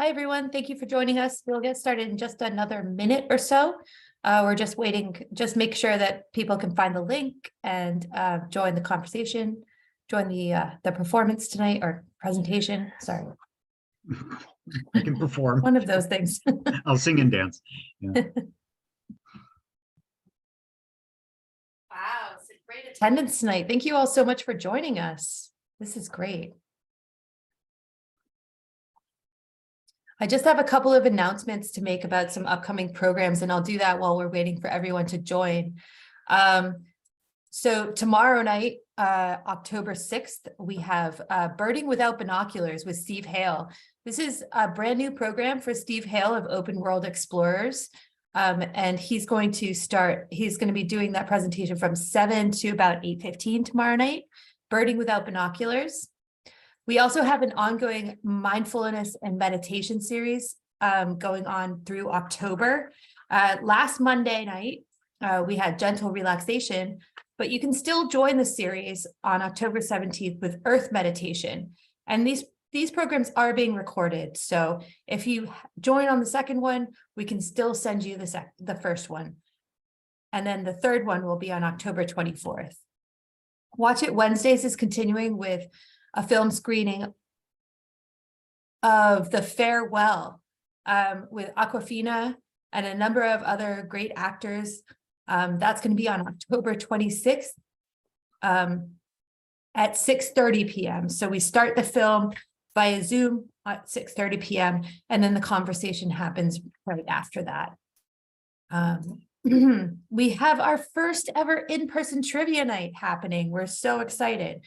Hi, everyone. Thank you for joining us. We'll get started in just another minute or so. We're just waiting, just make sure that people can find the link and join the conversation, join the performance tonight or presentation. Sorry. I can perform. One of those things. I'll sing and dance. Yeah. Wow, it's a great attendance tonight. Thank you all so much for joining us. This is great. I just have a couple of announcements to make about some upcoming programs, and I'll do that while we're waiting for everyone to join. So tomorrow night, October 6th, we have Birding Without Binoculars with Steve Hale. This is a brand new program for Steve Hale of Open World Explorers. And he's going to be doing that presentation from 7 to about 8:15 tomorrow night, Birding Without Binoculars. We also have an ongoing mindfulness and meditation series going on through October. Last Monday night, we had gentle relaxation, but you can still join the series on October 17th with Earth Meditation. And these programs are being recorded. So if you join on the second one, we can still send you the first one. And then the third one will be on October 24th. Watch It Wednesdays is continuing with a film screening of The Farewell with Aquafina and a number of other great actors. That's going to be on October 26th at 6:30 p.m. So we start the film via Zoom at 6:30 p.m. and then the conversation happens right after that. We have our first ever in-person trivia night happening. We're so excited.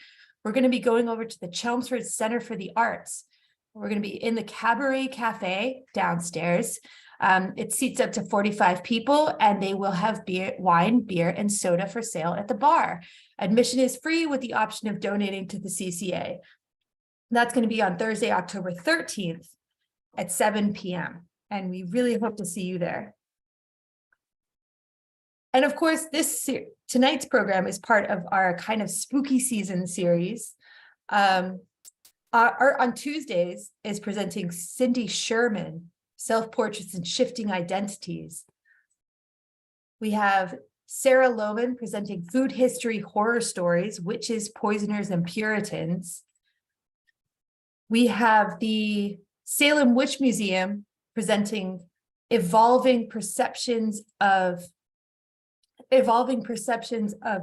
We're going to be going over to the Chelmsford Center for the Arts. We're going to be in the Cabaret Cafe downstairs. It seats up to 45 people, and they will have wine, beer, and soda for sale at the bar. Admission is free with the option of donating to the CCA. That's going to be on Thursday, October 13th at 7 p.m. And we really hope to see you there. And of course, tonight's program is part of our kind of spooky season series. On Tuesdays is presenting Cindy Sherman, Self-Portraits and Shifting Identities. We have Sarah Lohman presenting Food History Horror Stories, Witches, Poisoners, and Puritans. We have the Salem Witch Museum presenting Evolving Perceptions of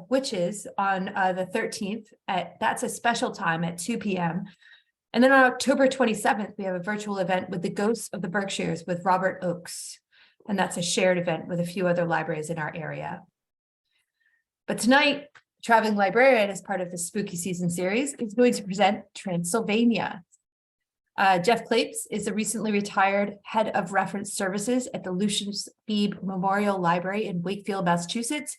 Witches on the 13th. That's a special time at 2 p.m. And then on October 27th, we have a virtual event with the Ghosts of the Berkshires with Robert Oakes. And that's a shared event with a few other libraries in our area. But tonight, Traveling Librarian, as part of the Spooky Season series, is going to present Transylvania. Jeff Klapes is a recently retired head of reference services at the Lucius Beebe Memorial Library in Wakefield, Massachusetts,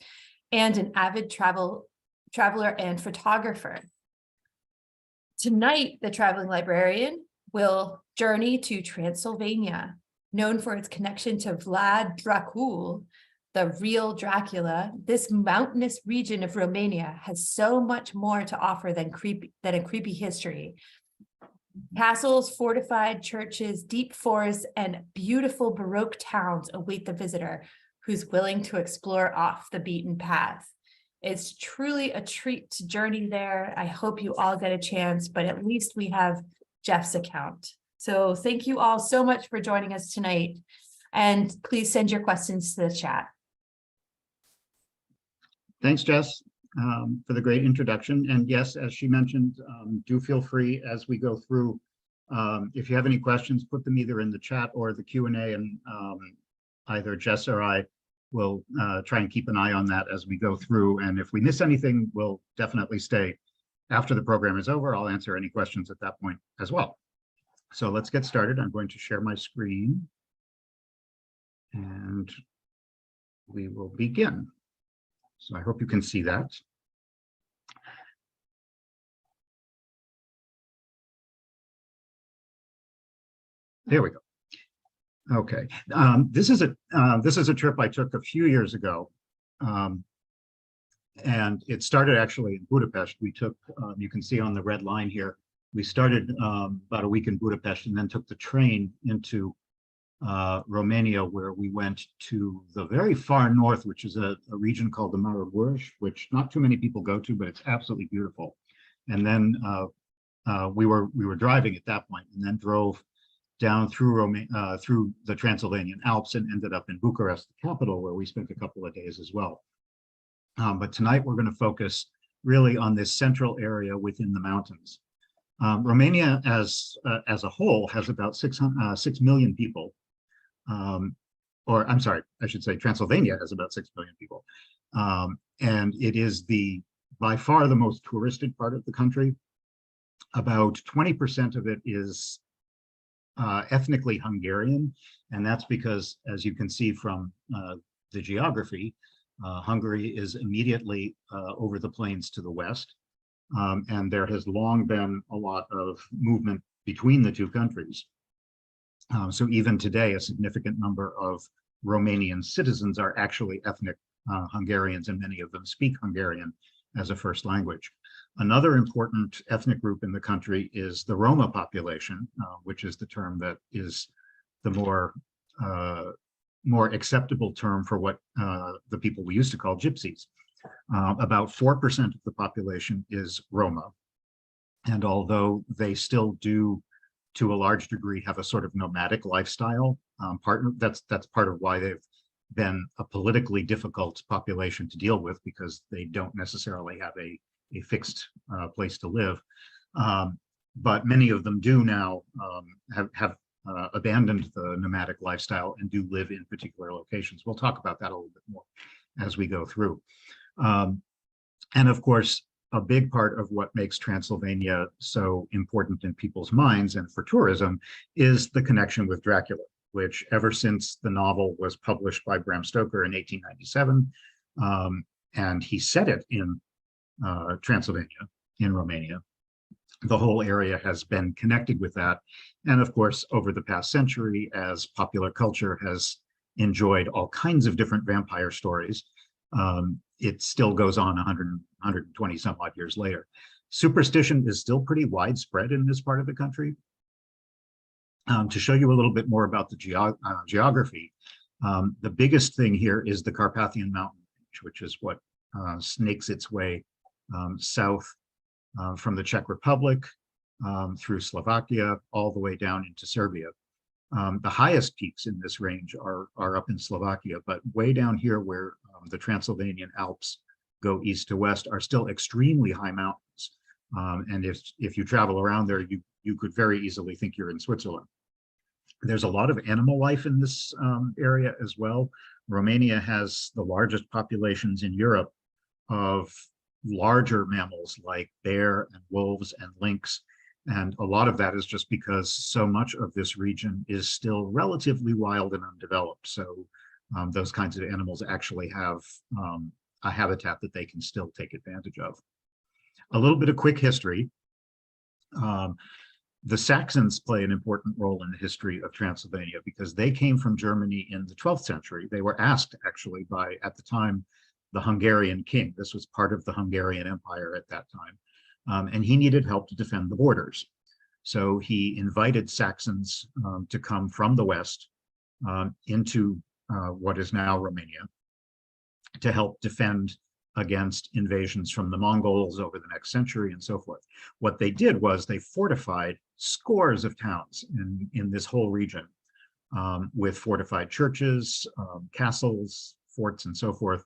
and an avid traveler and photographer. Tonight, the Traveling Librarian will journey to Transylvania, known for its connection to Vlad Dracul, the real Dracula. This mountainous region of Romania has so much more to offer than a creepy history. Castles, fortified churches, deep forests, and beautiful baroque towns await the visitor who's willing to explore off the beaten path. It's truly a treat to journey there. I hope you all get a chance, but at least we have Jeff's account. So thank you all so much for joining us tonight. And please send your questions to the chat. Thanks, Jess, for the great introduction. And yes, as she mentioned, do feel free as we go through. If you have any questions, put them either in the chat or the Q&A, and either Jess or I will try and keep an eye on that as we go through. And if we miss anything, we'll definitely stay after the program is over. I'll answer any questions at that point as well. So let's get started. I'm going to share my screen and we will begin. So I hope you can see that. There we go. Okay, this is a trip I took a few years ago, and it started actually in Budapest. We took, you can see on the red line here, we started about a week in Budapest and then took the train into Romania, where we went to the very far north, which is a region called the Maramureș, which not too many people go to, but it's absolutely beautiful. And then we were driving at that point, and then drove down through through the Transylvanian Alps and ended up in Bucharest, the capital, where we spent a couple of days as well. But tonight we're going to focus really on this central area within the mountains. Romania as a whole has about 6 million people. Or I'm sorry, I should say Transylvania has about 6 million people. And it is by far the most touristed part of the country. About 20% of it is ethnically Hungarian, and that's because, as you can see from the geography, Hungary is immediately over the plains to the west, and there has long been a lot of movement between the two countries. So even today, a significant number of Romanian citizens are actually ethnic Hungarians, and many of them speak Hungarian as a first language. Another important ethnic group in the country is the Roma population, which is the term that is the more acceptable term for what the people we used to call gypsies. About 4% of the population is Roma. And although they still do, to a large degree, have a sort of nomadic lifestyle, that's part of why they've been a politically difficult population to deal with, because they don't necessarily have a fixed place to live. But many of them do now have abandoned the nomadic lifestyle and do live in particular locations. We'll talk about that a little bit more as we go through. And of course, a big part of what makes Transylvania so important in people's minds and for tourism is the connection with Dracula, which ever since the novel was published by Bram Stoker in 1897, and he set it in Transylvania, in Romania, the whole area has been connected with that. And of course, over the past century, as popular culture has enjoyed all kinds of different vampire stories, it still goes on 120 some odd years later. Superstition is still pretty widespread in this part of the country. To show you a little bit more about the geography, the biggest thing here is the Carpathian Mountain Range, which is what snakes its way south from the Czech Republic through Slovakia, all the way down into Serbia. The highest peaks in this range are up in Slovakia, but way down here where the Transylvanian Alps go east to west are still extremely high mountains. And if you travel around there, you could very easily think you're in Switzerland. There's a lot of animal life in this area as well. Romania has the largest populations in Europe of larger mammals like bear and wolves and lynx. And a lot of that is just because so much of this region is still relatively wild and undeveloped. So those kinds of animals actually have a habitat that they can still take advantage of. A little bit of quick history. The Saxons play an important role in the history of Transylvania because they came from Germany in the 12th century. They were asked actually by, at the time, the Hungarian king. This was part of the Hungarian Empire at that time. And he needed help to defend the borders. So he invited Saxons to come from the west into what is now Romania to help defend against invasions from the Mongols over the next century and so forth. What they did was they fortified scores of towns in this whole region with fortified churches, castles, forts, and so forth.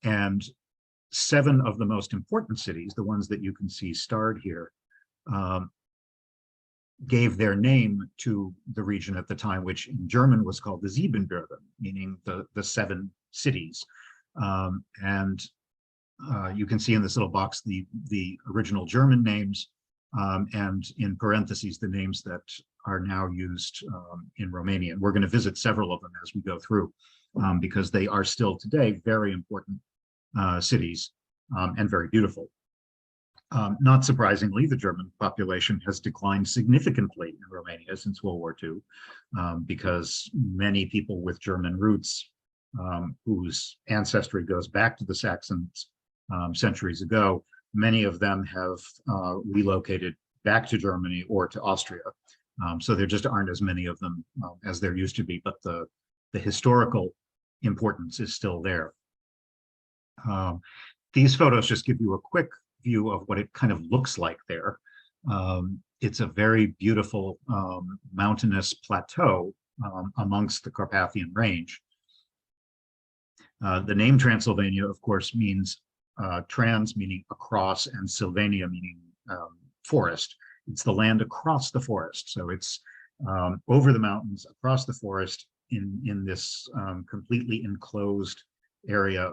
And 7 of the most important cities, the ones that you can see starred here, gave their name to the region at the time, which in German was called the Siebenbürgen, meaning the 7 cities. And you can see in this little box the original German names, and in parentheses the names that are now used in Romania. And we're going to visit several of them as we go through, because they are still today very important cities and very beautiful. Not surprisingly, the German population has declined significantly in Romania since World War II, because many people with German roots whose ancestry goes back to the Saxons centuries ago, many of them have relocated back to Germany or to Austria. So there just aren't as many of them as there used to be, but the historical importance is still there. These photos just give you a quick view of what it kind of looks like there. It's a very beautiful mountainous plateau amongst the Carpathian range. The name Transylvania, of course, means trans meaning across and Sylvania meaning forest. It's the land across the forest. So it's over the mountains, across the forest in this completely enclosed area,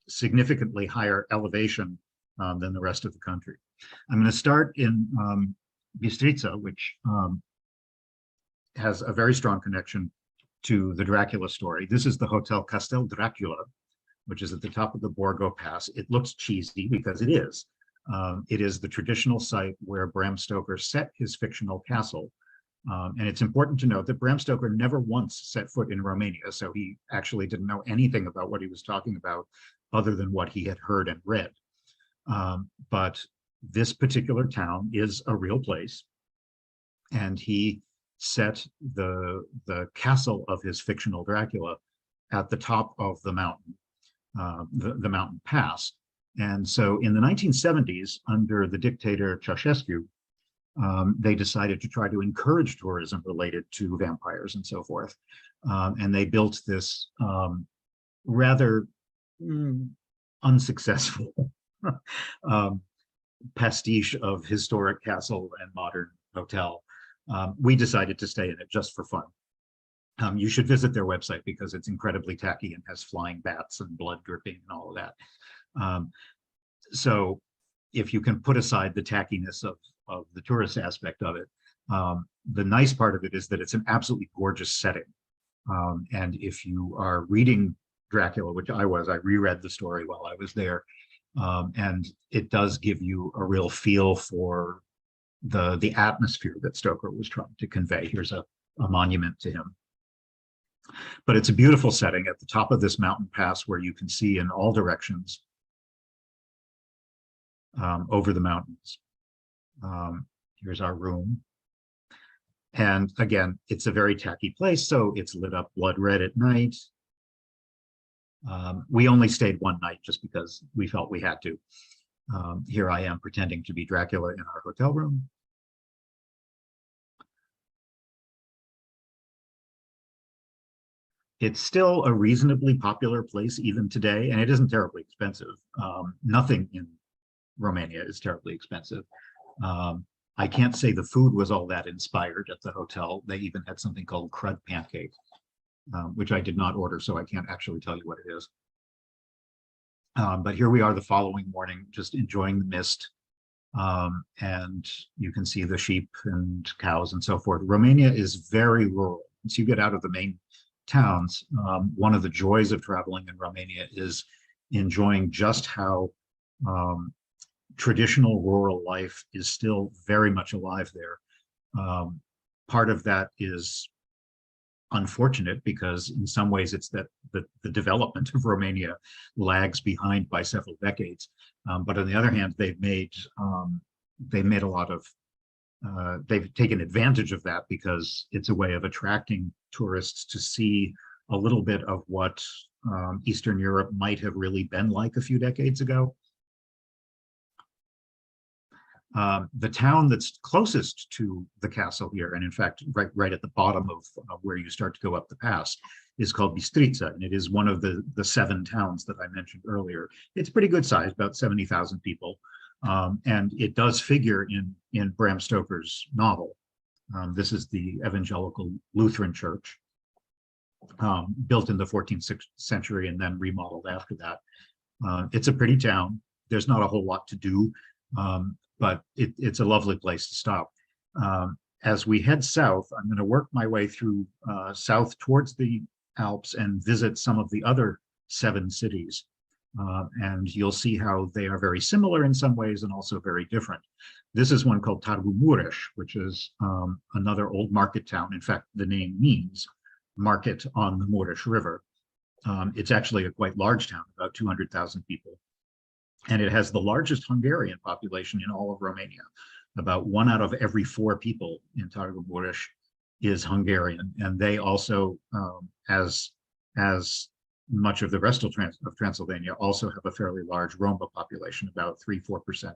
significantly higher elevation than the rest of the country. I'm going to start in Bistrița, which has a very strong connection to the Dracula story. This is the Hotel Castel Dracula, which is at the top of the Borgo Pass. It looks cheesy because it is. It is the traditional site where Bram Stoker set his fictional castle. And it's important to note that Bram Stoker never once set foot in Romania, so he actually didn't know anything about what he was talking about other than what he had heard and read. But this particular town is a real place, and he set the castle of his fictional Dracula at the top of the mountain, the mountain pass. And so in the 1970s, under the dictator Ceausescu, they decided to try to encourage tourism related to vampires and so forth. And they built this rather unsuccessful pastiche of historic castle and modern hotel. We decided to stay in it just for fun. You should visit their website because it's incredibly tacky and has flying bats and blood dripping and all of that. So if you can put aside the tackiness of the tourist aspect of it, the nice part of it is that it's an absolutely gorgeous setting. And if you are reading Dracula, which I reread the story while I was there, and it does give you a real feel for the atmosphere that Stoker was trying to convey. Here's a monument to him. But it's a beautiful setting at the top of this mountain pass where you can see in all directions over the mountains. Here's our room. And again, it's a very tacky place, so it's lit up blood red at night. We only stayed one night just because we felt we had to. Here I am pretending to be Dracula in our hotel room. It's still a reasonably popular place even today, and it isn't terribly expensive. Nothing in Romania is terribly expensive. I can't say the food was all that inspired at the hotel. They even had something called crud pancake, which I did not order, so I can't actually tell you what it is. But here we are the following morning, just enjoying the mist. And you can see the sheep and cows and so forth. Romania is very rural. Once you get out of the main towns, one of the joys of traveling in Romania is enjoying just how traditional rural life is still very much alive there. Part of that is unfortunate because in some ways it's that the development of Romania lags behind by several decades. But on the other hand, they've made a lot of, they've taken advantage of that because it's a way of attracting tourists to see a little bit of what Eastern Europe might have really been like a few decades ago. The town that's closest to the castle here, and in fact, right at the bottom of where you start to go up the pass, is called Bistrița, and it is one of the 7 towns that I mentioned earlier. It's pretty good size, about 70,000 people, and it does figure in Bram Stoker's novel. This is the Evangelical Lutheran Church, built in the 14th century and then remodeled after that. It's a pretty town. There's not a whole lot to do. But it's a lovely place to stop. As we head south, I'm going to work my way through south towards the Alps and visit some of the other 7 cities. And you'll see how they are very similar in some ways and also very different. This is one called Târgu Mureș, which is another old market town. In fact, the name means market on the Mureș River. It's actually a quite large town, about 200,000 people. And it has the largest Hungarian population in all of Romania. about 1 out of every 4 people in Targu Mureș is Hungarian, and they also, as much of the rest of Transylvania, also have a fairly large Roma population, about 3–4%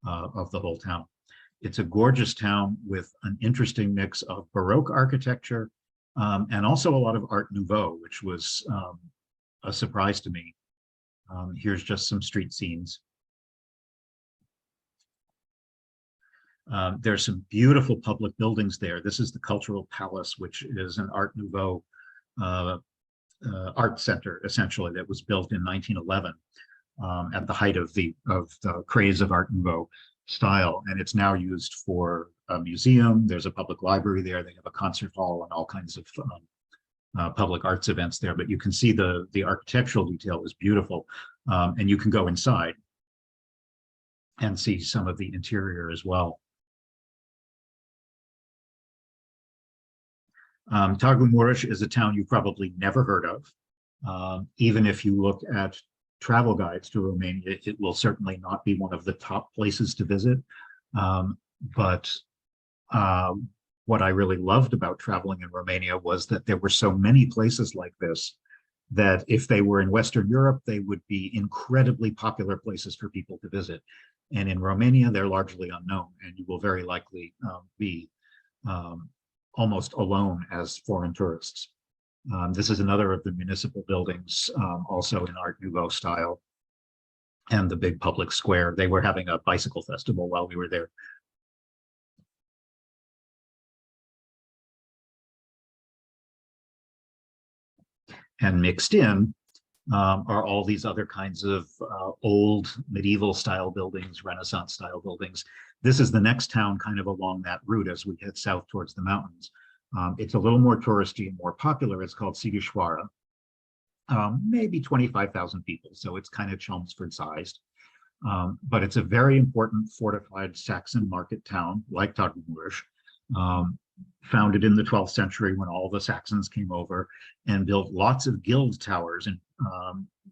of the whole town. It's a gorgeous town with an interesting mix of Baroque architecture and also a lot of Art Nouveau, which was a surprise to me. Here's just some street scenes. There's some beautiful public buildings there. This is the Cultural Palace, which is an Art Nouveau art center, essentially, that was built in 1911 at the height of the craze of Art Nouveau style, and it's now used for a museum. There's a public library there. They have a concert hall and all kinds of public arts events there. But you can see the architectural detail is beautiful, and you can go inside and see some of the interior as well. Targu Mureș is a town you've probably never heard of. Even if you look at travel guides to Romania, it will certainly not be one of the top places to visit. But what I really loved about traveling in Romania was that there were so many places like this that if they were in Western Europe, they would be incredibly popular places for people to visit. And in Romania, they're largely unknown, and you will very likely be almost alone as foreign tourists. This is another of the municipal buildings, also in Art Nouveau style, and the big public square. They were having a bicycle festival while we were there. And mixed in are all these other kinds of old medieval style buildings, Renaissance style buildings. This is the next town kind of along that route as we head south towards the mountains. It's a little more touristy and more popular. It's called Sighișoara. Maybe 25,000 people, so it's kind of Chelmsford sized. But it's a very important fortified Saxon market town, like Targu Mureș, founded in the 12th century when all the Saxons came over and built lots of guild towers and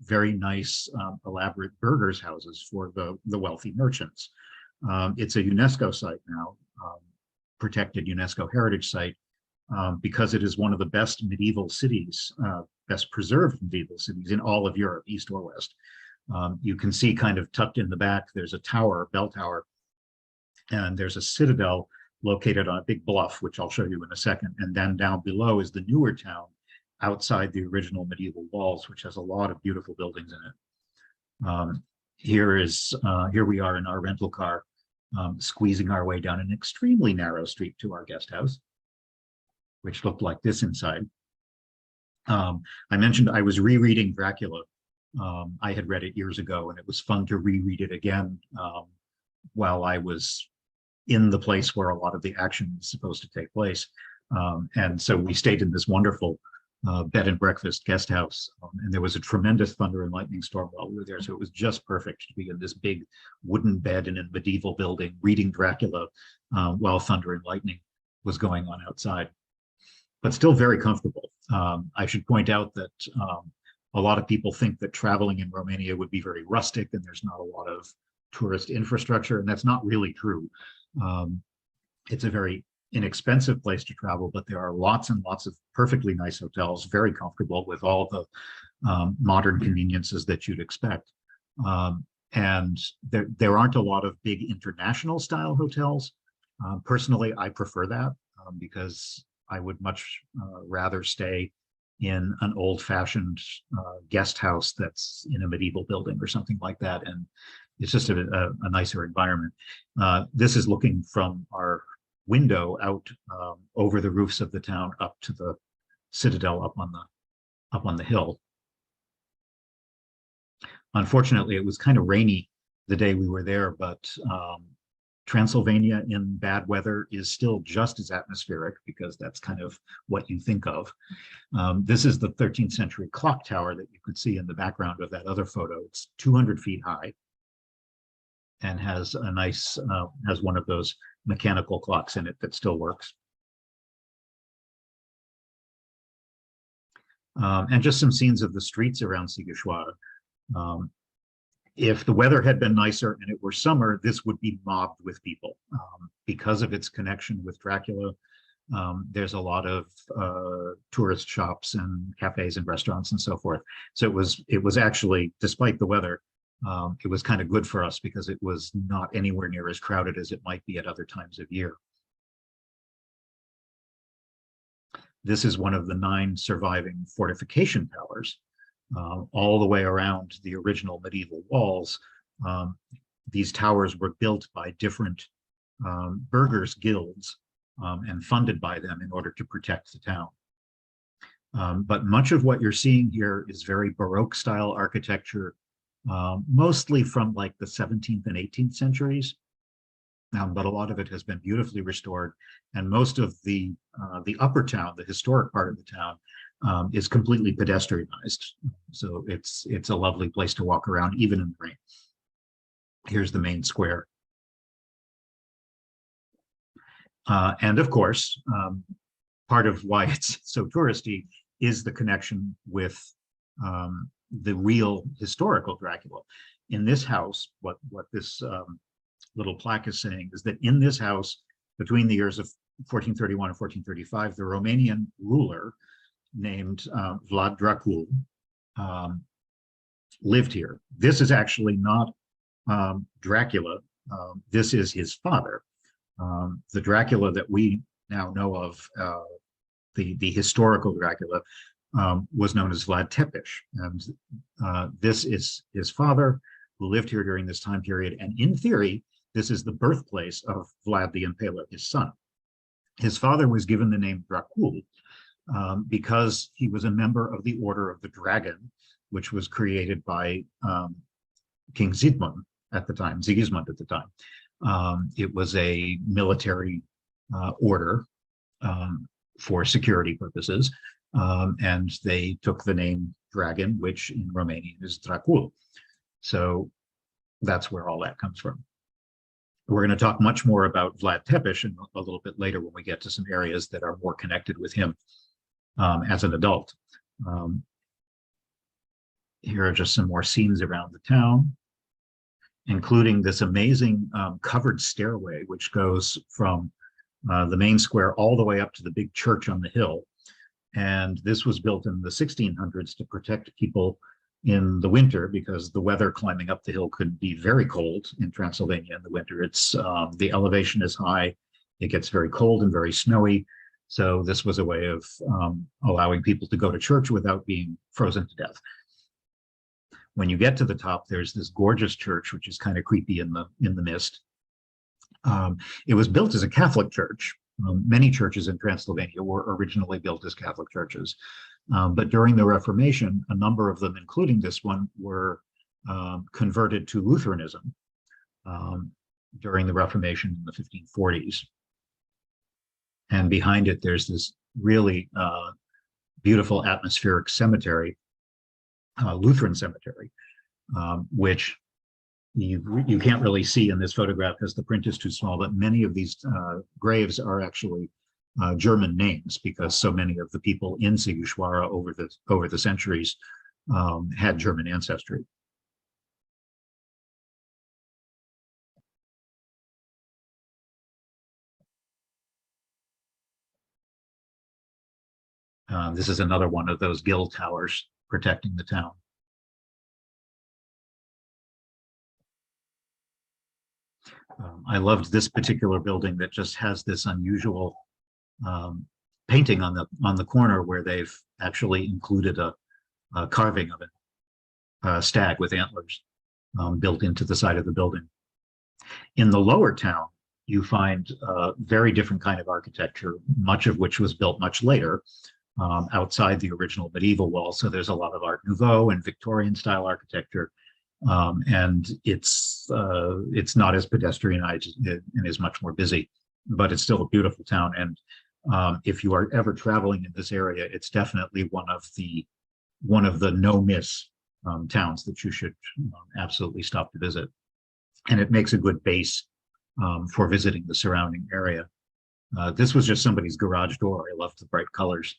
very nice, elaborate burghers' houses for the wealthy merchants. It's a UNESCO site now, protected UNESCO heritage site, because it is one of the best medieval cities, best preserved medieval cities in all of Europe, east or west. You can see kind of tucked in the back, there's a tower, bell tower, and there's a citadel located on a big bluff, which I'll show you in a second. And then down below is the newer town outside the original medieval walls, which has a lot of beautiful buildings in it. Here we are in our rental car, squeezing our way down an extremely narrow street to our guest house, which looked like this inside. I mentioned I was rereading Dracula. I had read it years ago, and it was fun to reread it again while I was in the place where a lot of the action is supposed to take place. And so we stayed in this wonderful bed and breakfast guest house, and there was a tremendous thunder and lightning storm while we were there. So it was just perfect to be in this big wooden bed in a medieval building reading Dracula while thunder and lightning was going on outside, but still very comfortable. I should point out that a lot of people think that traveling in Romania would be very rustic and there's not a lot of tourist infrastructure, and that's not really true. It's a very inexpensive place to travel, but there are lots and lots of perfectly nice hotels, very comfortable with all the modern conveniences that you'd expect. And there aren't a lot of big international style hotels. Personally, I prefer that because I would much rather stay in an old-fashioned guest house that's in a medieval building or something like that. And it's just a nicer environment. This is looking from our window out over the roofs of the town up to the citadel up on the hill. Unfortunately, it was kind of rainy the day we were there, but Transylvania in bad weather is still just as atmospheric, because that's kind of what you think of. This is the 13th century clock tower that you could see in the background of that other photo. It's 200 feet high and has a nice, has one of those mechanical clocks in it that still works. And just some scenes of the streets around Sighișoara. If the weather had been nicer and it were summer, this would be mobbed with people. Because of its connection with Dracula, there's a lot of tourist shops and cafes and restaurants and so forth. So it was actually, despite the weather, it was kind of good for us because it was not anywhere near as crowded as it might be at other times of year. This is one of the 9 surviving fortification towers, all the way around the original medieval walls. These towers were built by different burghers' guilds and funded by them in order to protect the town. But much of what you're seeing here is very Baroque style architecture, mostly from like the 17th and 18th centuries. But a lot of it has been beautifully restored, and most of the upper town, the historic part of the town, is completely pedestrianized. So it's a lovely place to walk around, even in the rain. Here's the main square. And of course, part of why it's so touristy is the connection with the real historical Dracula. In this house, what this little plaque is saying is that in this house, between the years of 1431 and 1435, the Romanian ruler named Vlad Dracul lived here. This is actually not Dracula. This is his father. The Dracula that we now know of, the historical Dracula, was known as Vlad Tepes, and this is his father, who lived here during this time period. And in theory, this is the birthplace of Vlad the Impaler, his son. His father was given the name Dracul because he was a member of the Order of the Dragon, which was created by King Sigismund at the time. It was a military order for security purposes, and they took the name Dragon, which in Romanian is Dracul. So that's where all that comes from. We're going to talk much more about Vlad Tepes a little bit later when we get to some areas that are more connected with him as an adult. Here are just some more scenes around the town, including this amazing covered stairway, which goes from the main square all the way up to the big church on the hill. And this was built in the 1600s to protect people in the winter, because the weather climbing up the hill could be very cold in Transylvania in the winter. It's the elevation is high, it gets very cold and very snowy. So this was a way of allowing people to go to church without being frozen to death. When you get to the top, there's this gorgeous church, which is kind of creepy in the mist. It was built as a Catholic church. Many churches in Transylvania were originally built as Catholic churches. But during the Reformation, a number of them, including this one, were converted to Lutheranism during the Reformation in the 1540s. And behind it, there's this really beautiful atmospheric cemetery, Lutheran cemetery, which you can't really see in this photograph because the print is too small, but many of these graves are actually German names, because so many of the people in Sighișoara over the centuries had German ancestry. This is another one of those guild towers protecting the town. I loved this particular building that just has this unusual painting on the corner, where they've actually included a carving of a stag with antlers built into the side of the building. In the lower town, you find a very different kind of architecture, much of which was built much later, outside the original medieval wall. So there's a lot of Art Nouveau and Victorian style architecture, and it's not as pedestrianized and is much more busy, but it's still a beautiful town. And if you are ever traveling in this area, it's definitely one of the no-miss towns that you should absolutely stop to visit. And it makes a good base for visiting the surrounding area. This was just somebody's garage door. I love the bright colors.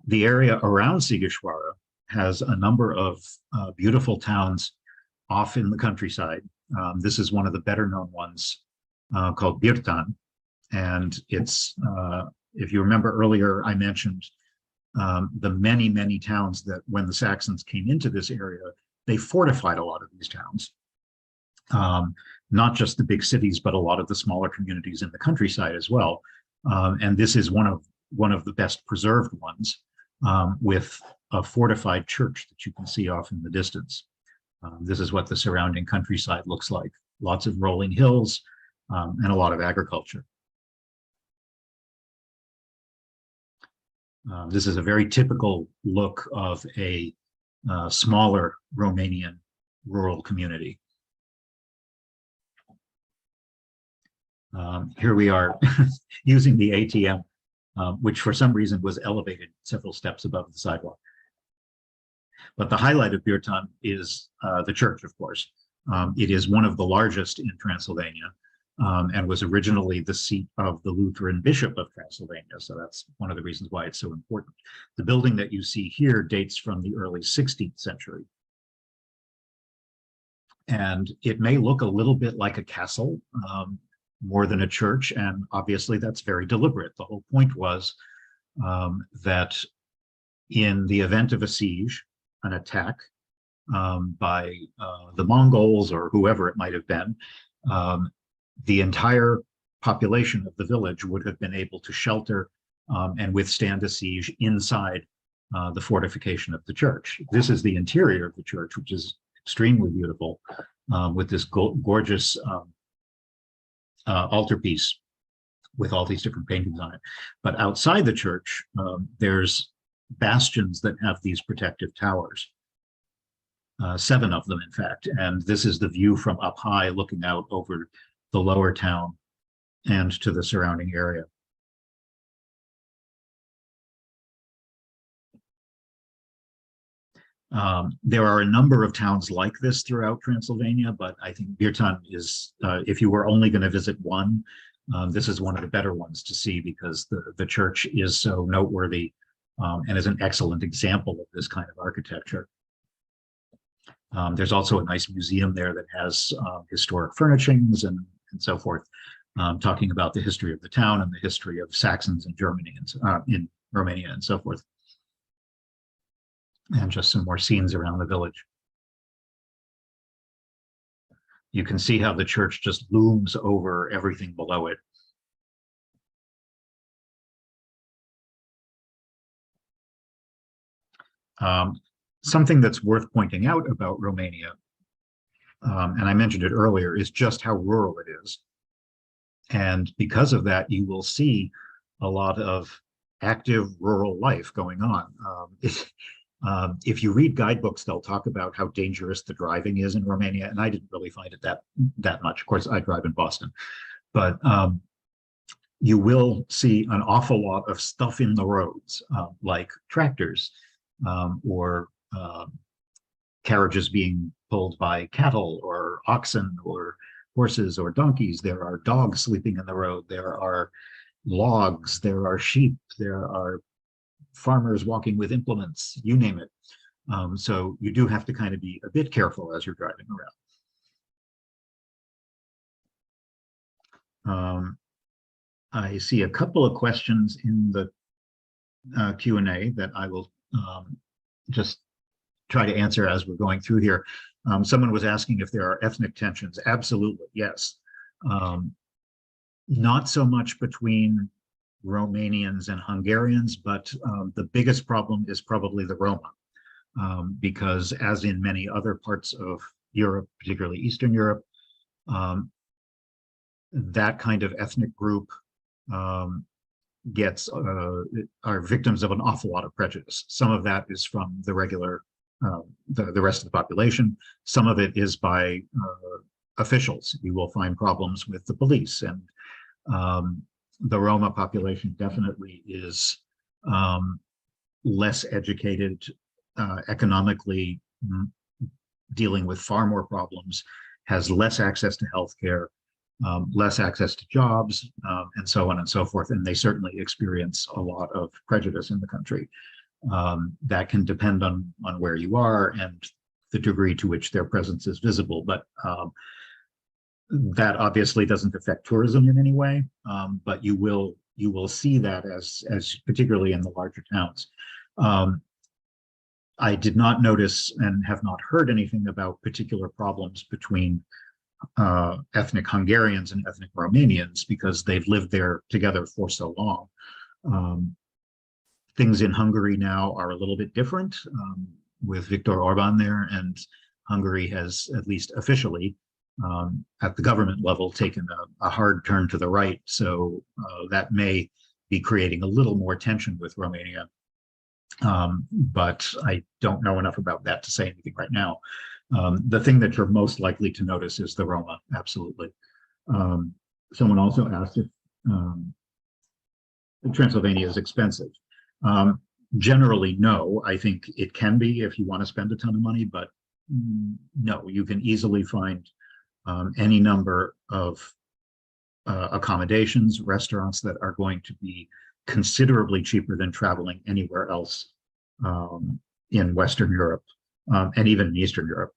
The area around Sighișoara has a number of beautiful towns off in the countryside. This is one of the better known ones called Birtan. And it's, if you remember earlier, I mentioned the many, many towns that when the Saxons came into this area, they fortified a lot of these towns. Not just the big cities, but a lot of the smaller communities in the countryside as well. And this is one of the best preserved ones, with a fortified church that you can see off in the distance. This is what the surrounding countryside looks like. Lots of rolling hills and a lot of agriculture. This is a very typical look of a smaller Romanian rural community. Here we are using the ATM, which for some reason was elevated several steps above the sidewalk. But the highlight of Birtan is the church, of course. It is one of the largest in Transylvania, and was originally the seat of the Lutheran Bishop of Transylvania. So that's one of the reasons why it's so important. The building that you see here dates from the early 16th century. And it may look a little bit like a castle, more than a church, and obviously that's very deliberate. The whole point was that in the event of a siege, an attack by the Mongols or whoever it might have been, the entire population of the village would have been able to shelter and withstand a siege inside the fortification of the church. This is the interior of the church, which is extremely beautiful, with this gorgeous altarpiece with all these different paintings on it. But outside the church, there's bastions that have these protective towers, 7 of them, in fact. And this is the view from up high, looking out over the lower town and to the surrounding area. There are a number of towns like this throughout Transylvania, but I think Birtan is, if you were only going to visit one, this is one of the better ones to see, because the church is so noteworthy and is an excellent example of this kind of architecture. There's also a nice museum there that has historic furnishings and so forth, talking about the history of the town and the history of Saxons in Germany and in Romania and so forth. And just some more scenes around the village. You can see how the church just looms over everything below it. Something that's worth pointing out about Romania, and I mentioned it earlier, is just how rural it is. And because of that, you will see a lot of active rural life going on. If you read guidebooks, they'll talk about how dangerous the driving is in Romania, and I didn't really find it that much. Of course, I drive in Boston, but you will see an awful lot of stuff in the roads, like tractors or carriages being pulled by cattle or oxen or horses or donkeys. There are dogs sleeping in the road. There are logs. There are sheep. There are farmers walking with implements, you name it. So you do have to kind of be a bit careful as you're driving around. I see a couple of questions in the Q&A that I will just try to answer as we're going through here. Someone was asking if there are ethnic tensions. Absolutely, yes. Not so much between Romanians and Hungarians, but the biggest problem is probably the Roma, because as in many other parts of Europe, particularly Eastern Europe, that kind of ethnic group are victims of an awful lot of prejudice. Some of that is from the regular, the rest of the population. Some of it is by officials. You will find problems with the police, and the Roma population definitely is less educated, economically dealing with far more problems, has less access to healthcare, less access to jobs, and so on and so forth. And they certainly experience a lot of prejudice in the country. That can depend on where you are and the degree to which their presence is visible, but that obviously doesn't affect tourism in any way, but you will see that as particularly in the larger towns. I did not notice and have not heard anything about particular problems between ethnic Hungarians and ethnic Romanians because they've lived there together for so long. Things in Hungary now are a little bit different with Viktor Orban there, and Hungary has, at least officially, at the government level, taken a hard turn to the right. So that may be creating a little more tension with Romania. But I don't know enough about that to say anything right now. The thing that you're most likely to notice is the Roma, absolutely. Someone also asked if Transylvania is expensive. Generally, no. I think it can be if you want to spend a ton of money, but no, you can easily find any number of accommodations, restaurants that are going to be considerably cheaper than traveling anywhere else in Western Europe and even in Eastern Europe.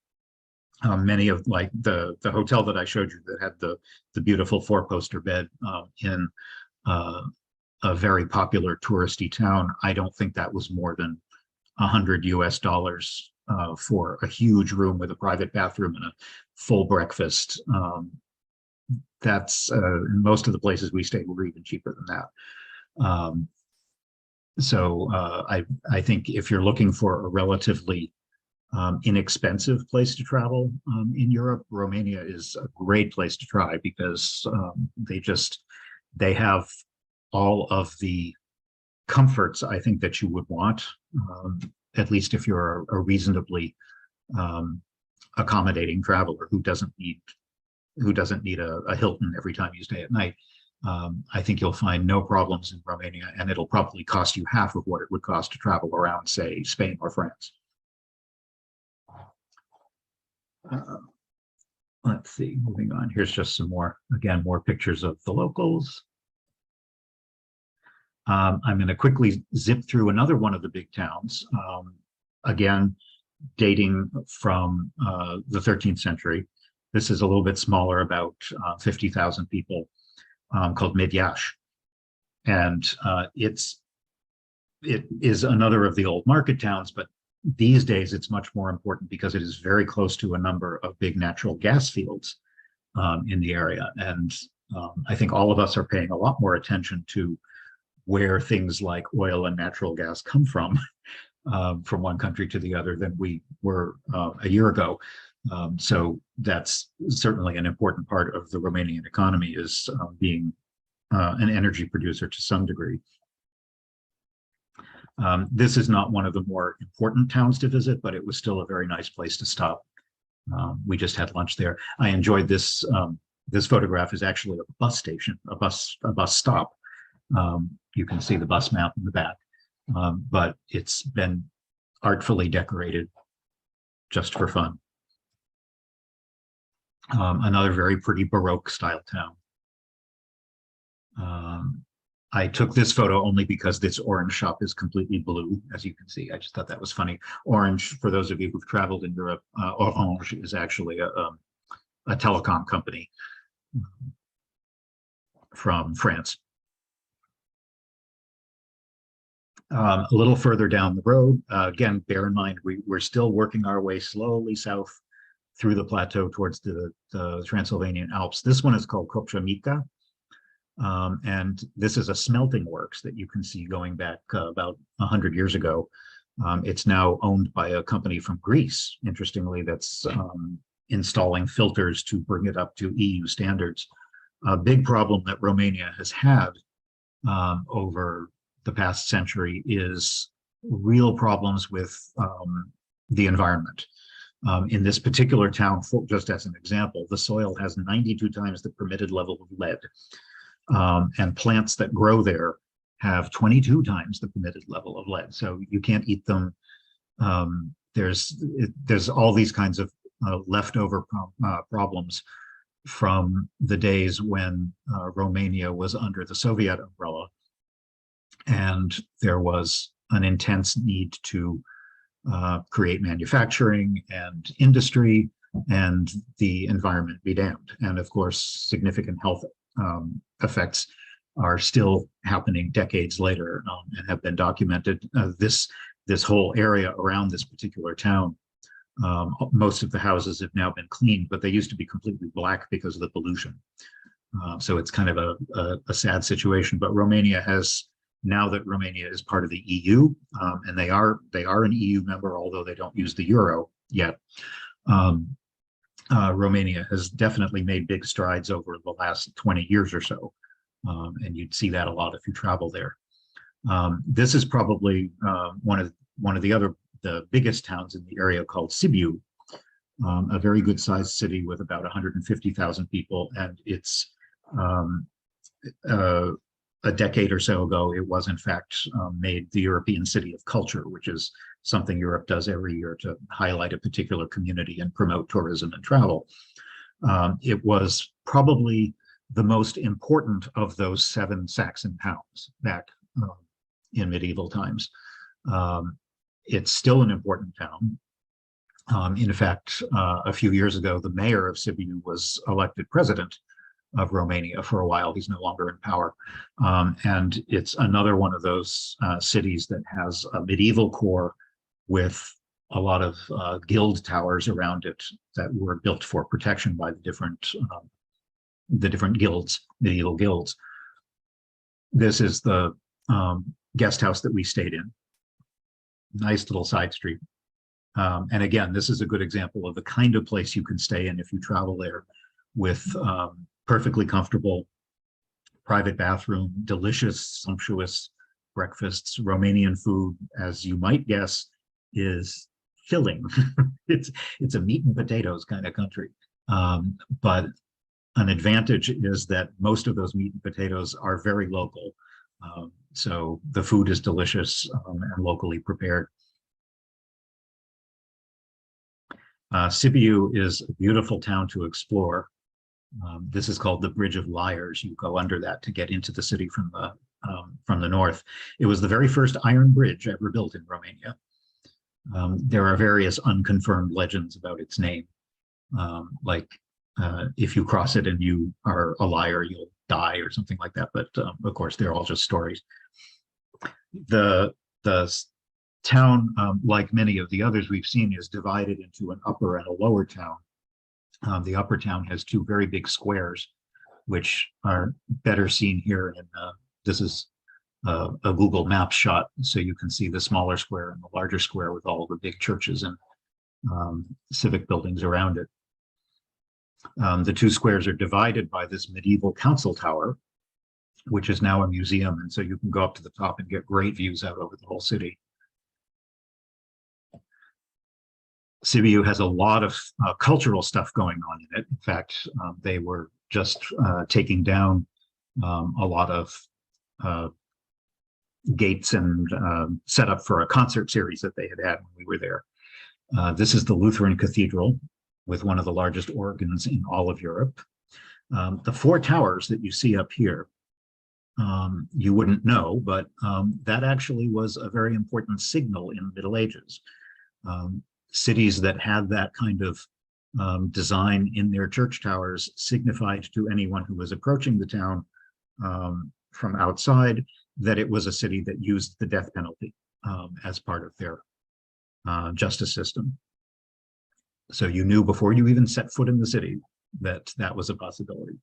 Many of, like the hotel that I showed you that had the beautiful 4-poster bed in a very popular touristy town, I don't think that was more than $100 US for a huge room with a private bathroom and a full breakfast. That's in most of the places we stayed were even cheaper than that. So I think if you're looking for a relatively inexpensive place to travel in Europe, Romania is a great place to try because they have all of the comforts I think that you would want, at least if you're a reasonably accommodating traveler who doesn't need a Hilton every time you stay at night. I think you'll find no problems in Romania, and it'll probably cost you half of what it would cost to travel around, say, Spain or France. Let's see, moving on. Here's just some more, again, more pictures of the locals. I'm going to quickly zip through another one of the big towns, again, dating from the 13th century. This is a little bit smaller, about 50,000 people, called Mediaș. And it is another of the old market towns, but these days it's much more important because it is very close to a number of big natural gas fields in the area. And I think all of us are paying a lot more attention to where things like oil and natural gas come from one country to the other than we were a year ago. So that's certainly an important part of the Romanian economy, is being an energy producer to some degree. This is not one of the more important towns to visit, but it was still a very nice place to stop. We just had lunch there. I enjoyed this. This photograph is actually a bus station, a bus stop. You can see the bus map in the back, but it's been artfully decorated just for fun. Another very pretty Baroque style town. I took this photo only because this orange shop is completely blue, as you can see. I just thought that was funny. Orange, for those of you who've traveled in Europe, Orange is actually a telecom company from France. A little further down the road, again, bear in mind, we're still working our way slowly south through the plateau towards the Transylvanian Alps. This one is called Copșa Mică, and this is a smelting works that you can see going back about 100 years ago. It's now owned by a company from Greece, interestingly, that's installing filters to bring it up to EU standards. A big problem that Romania has had over the past century is real problems with the environment. In this particular town, just as an example, the soil has 92 times the permitted level of lead, and plants that grow there have 22 times the permitted level of lead. So you can't eat them. There's all these kinds of leftover problems from the days when Romania was under the Soviet umbrella. And there was an intense need to create manufacturing and industry, and the environment be damned. And of course, significant health effects are still happening decades later and have been documented. This whole area around this particular town, most of the houses have now been cleaned, but they used to be completely black because of the pollution. So it's kind of a sad situation. But Romania has, now that Romania is part of the EU, and they are an EU member, although they don't use the euro yet. Romania has definitely made big strides over the last 20 years or so. And you'd see that a lot if you travel there. This is probably one of the biggest towns in the area, called Sibiu, a very good sized city with about 150,000 people. And it's a decade or so ago, it was in fact made the European City of Culture, which is something Europe does every year to highlight a particular community and promote tourism and travel. It was probably the most important of those 7 Saxon towns back in medieval times. It's still an important town. In fact, a few years ago, the mayor of Sibiu was elected president of Romania for a while. He's no longer in power. And it's another one of those cities that has a medieval core with a lot of guild towers around it that were built for protection by the different guilds, medieval guilds. This is the guest house that we stayed in. Nice little side street. And again, this is a good example of the kind of place you can stay in if you travel there, with perfectly comfortable private bathroom, delicious, sumptuous breakfasts. Romanian food, as you might guess, is filling. It's a meat and potatoes kind of country. But an advantage is that most of those meat and potatoes are very local. So the food is delicious and locally prepared. Sibiu is a beautiful town to explore. This is called the Bridge of Liars. You go under that to get into the city from the north. It was the very first iron bridge ever built in Romania. There are various unconfirmed legends about its name, like if you cross it and you are a liar, you'll die or something like that. But of course, they're all just stories. The town, like many of the others we've seen, is divided into an upper and a lower town. The upper town has 2 very big squares, which are better seen here. And this is a Google Maps shot, so you can see the smaller square and the larger square with all the big churches and civic buildings around it. The 2 squares are divided by this medieval council tower, which is now a museum. And so you can go up to the top and get great views out over the whole city. Sibiu has a lot of cultural stuff going on in it. In fact, they were just taking down a lot of gates and set up for a concert series that they had when we were there. This is the Lutheran Cathedral, with one of the largest organs in all of Europe. The 4 towers that you see up here, you wouldn't know, but that actually was a very important signal in the Middle Ages. Cities that had that kind of design in their church towers signified to anyone who was approaching the town from outside that it was a city that used the death penalty as part of their justice system. So you knew before you even set foot in the city that that was a possibility.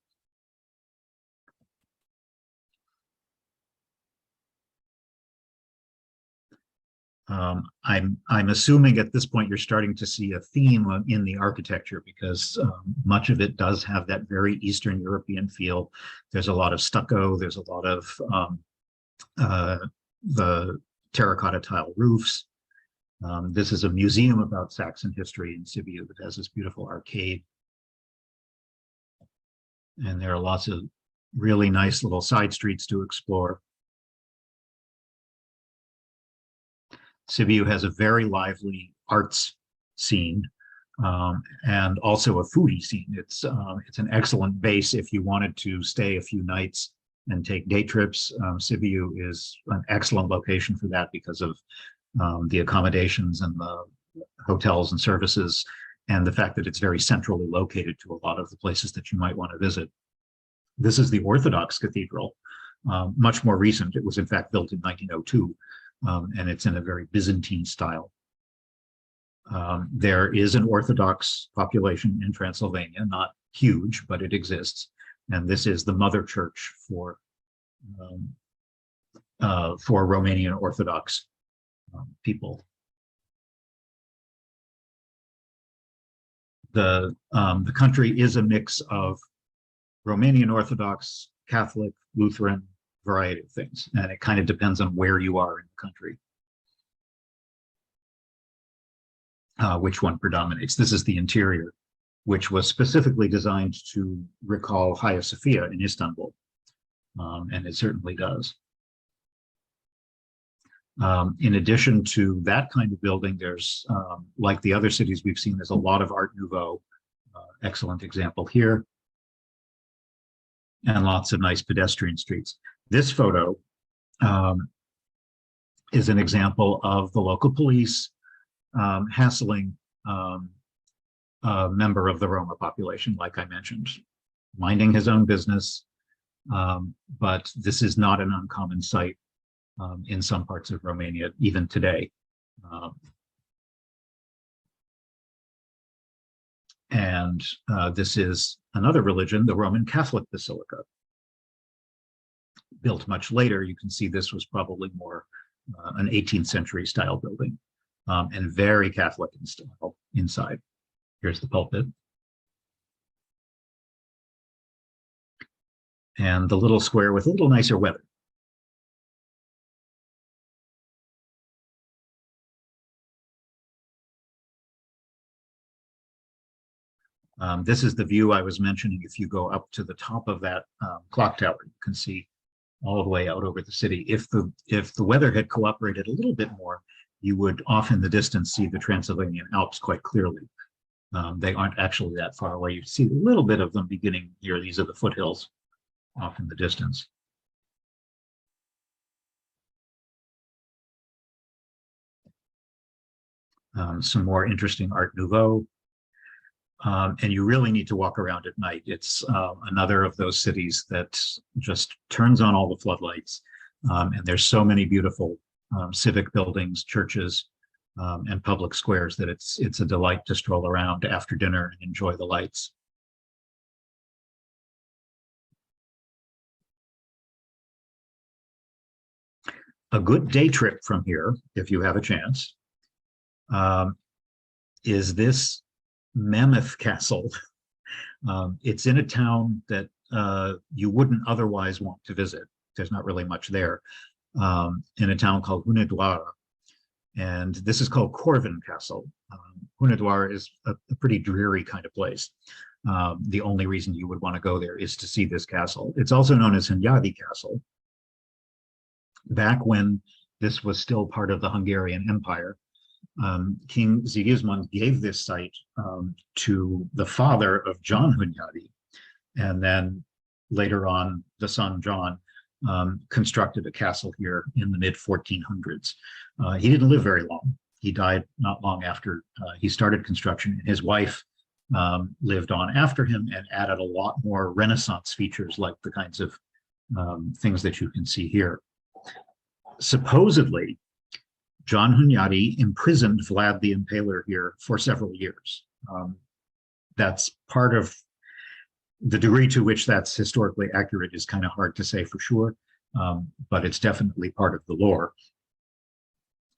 I'm assuming at this point you're starting to see a theme in the architecture, because much of it does have that very Eastern European feel. There's a lot of stucco, there's a lot of the terracotta tile roofs. This is a museum about Saxon history in Sibiu that has this beautiful arcade. And there are lots of really nice little side streets to explore. Sibiu has a very lively arts scene and also a foodie scene. It's an excellent base if you wanted to stay a few nights and take day trips. Sibiu is an excellent location for that because of the accommodations and the hotels and services, and the fact that it's very centrally located to a lot of the places that you might want to visit. This is the Orthodox Cathedral, much more recent. It was in fact built in 1902, and it's in a very Byzantine style. There is an Orthodox population in Transylvania, not huge, but it exists. And this is the mother church for Romanian Orthodox people. The country is a mix of Romanian Orthodox, Catholic, Lutheran, variety of things, and it kind of depends on where you are in the country, which one predominates. This is the interior, which was specifically designed to recall Hagia Sophia in Istanbul, and it certainly does. In addition to that kind of building, there's, like the other cities we've seen, there's a lot of Art Nouveau, excellent example here, and lots of nice pedestrian streets. This photo is an example of the local police hassling a member of the Roma population, like I mentioned, minding his own business, but this is not an uncommon sight in some parts of Romania, even today. This is another religion, the Roman Catholic Basilica. Built much later, you can see this was probably more an 18th century style building, and very Catholic in style inside. Here's the pulpit. And the little square with a little nicer weather. This is the view I was mentioning. If you go up to the top of that clock tower, you can see all the way out over the city. If the weather had cooperated a little bit more, you would off in the distance see the Transylvanian Alps quite clearly. They aren't actually that far away. You see a little bit of them beginning here. These are the foothills off in the distance. Some more interesting Art Nouveau. And you really need to walk around at night. It's another of those cities that just turns on all the floodlights. And there's so many beautiful civic buildings, churches, and public squares that it's a delight to stroll around after dinner and enjoy the lights. A good day trip from here, if you have a chance, is this mammoth castle. It's in a town that you wouldn't otherwise want to visit. There's not really much there. In a town called Hunedoara. And this is called Corvin Castle. Hunedoara is a pretty dreary kind of place. The only reason you would want to go there is to see this castle. It's also known as Hunyadi Castle. Back when this was still part of the Hungarian Empire, King Sigismund gave this site to the father of John Hunyadi, and then later on, the son John constructed a castle here in the mid-1400s. He didn't live very long. He died not long after he started construction. His wife lived on after him and added a lot more Renaissance features, like the kinds of things that you can see here. Supposedly, John Hunyadi imprisoned Vlad the Impaler here for several years. That's part of the degree to which that's historically accurate is kind of hard to say for sure, but it's definitely part of the lore.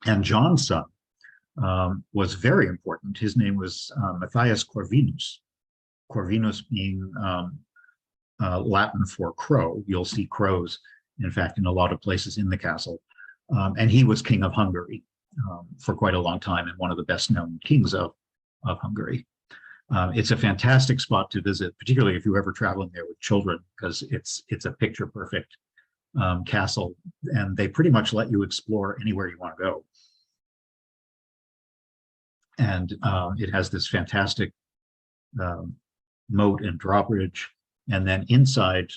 And John's son was very important. His name was Matthias Corvinus. Corvinus being Latin for crow. You'll see crows, in fact, in a lot of places in the castle. And he was king of Hungary for quite a long time and one of the best known kings of Hungary. It's a fantastic spot to visit, particularly if you're ever traveling there with children, because it's a picture perfect castle, and they pretty much let you explore anywhere you want to go. And it has this fantastic moat and drawbridge, and then inside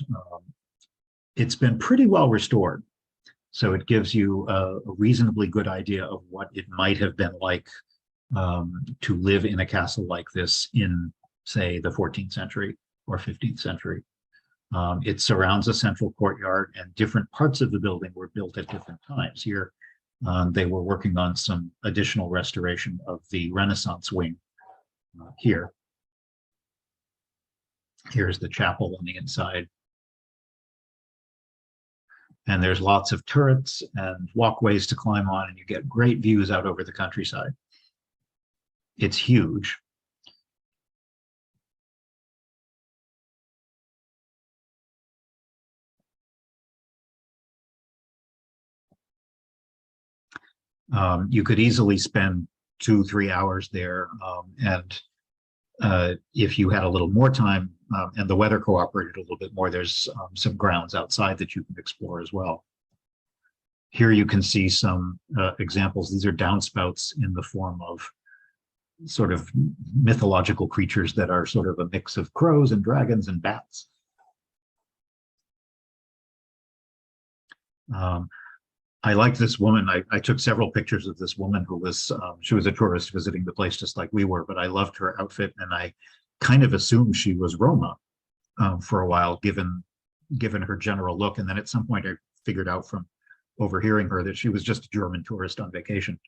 it's been pretty well restored. So it gives you a reasonably good idea of what it might have been like to live in a castle like this in, say, the 14th century or 15th century. It surrounds a central courtyard, and different parts of the building were built at different times. Here, they were working on some additional restoration of the Renaissance wing here. Here's the chapel on the inside. And there's lots of turrets and walkways to climb on, and you get great views out over the countryside. It's huge. You could easily spend 2-3 hours there, and if you had a little more time and the weather cooperated a little bit more, there's some grounds outside that you can explore as well. Here you can see some examples. These are downspouts in the form of sort of mythological creatures that are sort of a mix of crows and dragons and bats. I liked this woman. I took several pictures of this woman who was, she was a tourist visiting the place just like we were, but I loved her outfit, and I kind of assumed she was Roma for a while, given her general look. And then at some point I figured out from overhearing her that she was just a German tourist on vacation.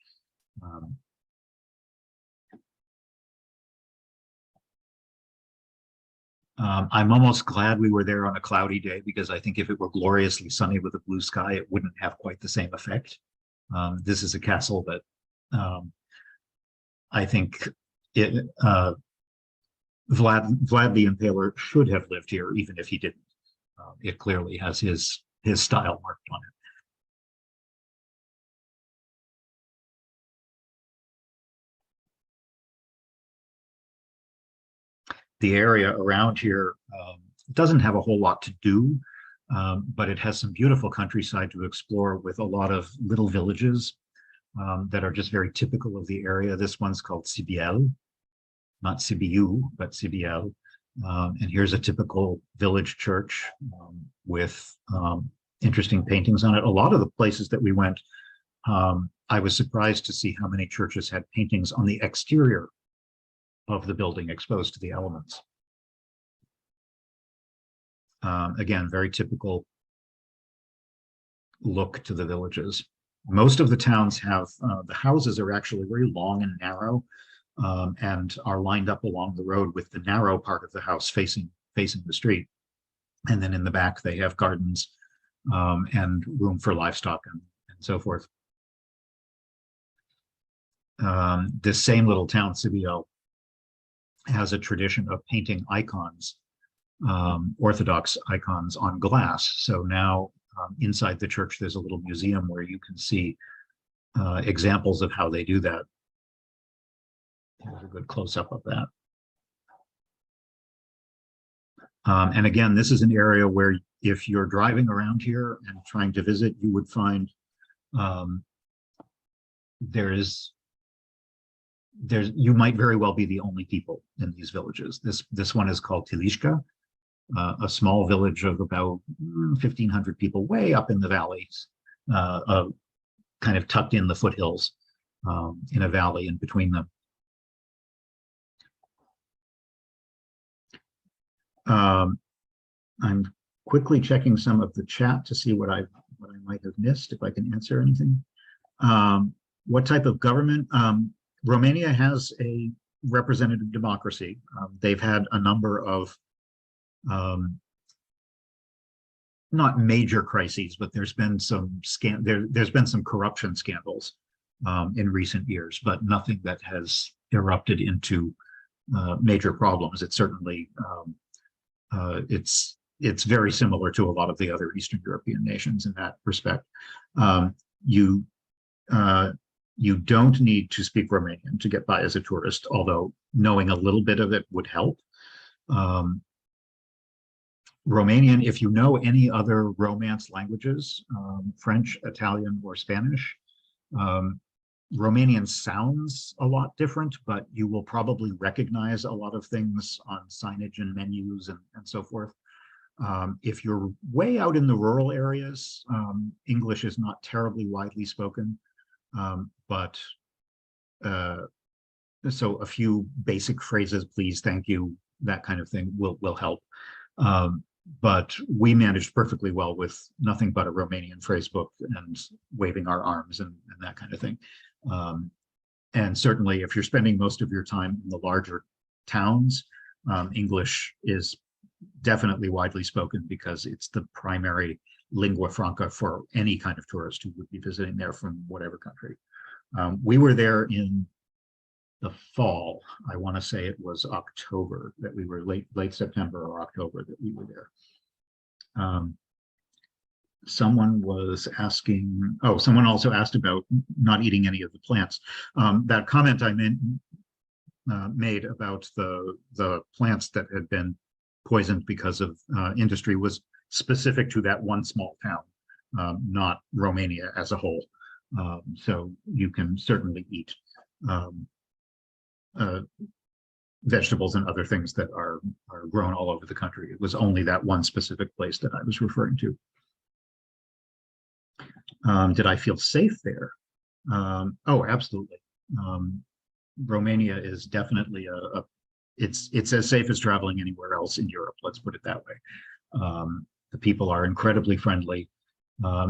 I'm almost glad we were there on a cloudy day, because I think if it were gloriously sunny with a blue sky, it wouldn't have quite the same effect. This is a castle that I think Vlad the Impaler should have lived here, even if he didn't. It clearly has his style marked on it. The area around here doesn't have a whole lot to do, but it has some beautiful countryside to explore with a lot of little villages that are just very typical of the area. This one's called Sibiel, not Sibiu, but Sibiel. And here's a typical village church with interesting paintings on it. A lot of the places that we went, I was surprised to see how many churches had paintings on the exterior of the building exposed to the elements. Again, very typical look to the villages. Most of the towns have, the houses are actually very long and narrow, and are lined up along the road, with the narrow part of the house facing the street. And then in the back, they have gardens and room for livestock and so forth. This same little town, Sibiel, has a tradition of painting icons, Orthodox icons, on glass. So now inside the church, there's a little museum where you can see examples of how they do that. Here's a good close-up of that. And again, this is an area where if you're driving around here and trying to visit, you would find you might very well be the only people in these villages. This one is called Tilishka, a small village of about 1,500 people way up in the valleys, kind of tucked in the foothills, in a valley in between them. I'm quickly checking some of the chat to see what I might have missed, if I can answer anything. What type of government? Romania has a representative democracy. They've had a number of not major crises, but there's been some there's been some corruption scandals in recent years, but nothing that has erupted into major problems. It's certainly it's very similar to a lot of the other Eastern European nations in that respect. You don't need to speak Romanian to get by as a tourist, although knowing a little bit of it would help. Romanian, if you know any other Romance languages, French, Italian, or Spanish, Romanian sounds a lot different, but you will probably recognize a lot of things on signage and menus and so forth. If you're way out in the rural areas, English is not terribly widely spoken, but so a few basic phrases, please, thank you, that kind of thing will help. But we managed perfectly well with nothing but a Romanian phrase book and waving our arms and that kind of thing. And certainly if you're spending most of your time in the larger towns, English is definitely widely spoken because it's the primary lingua franca for any kind of tourist who would be visiting there from whatever country. We were there in the fall. I want to say it was October that we were late September or October that we were there. Someone was asking, oh, someone also asked about not eating any of the plants. That comment I made about the plants that had been poisoned because of industry was specific to that one small town, not Romania as a whole. So you can certainly eat vegetables and other things that are grown all over the country. It was only that one specific place that I was referring to. Did I feel safe there? Oh, absolutely. Romania is definitely it's as safe as traveling anywhere else in Europe, let's put it that way. The people are incredibly friendly.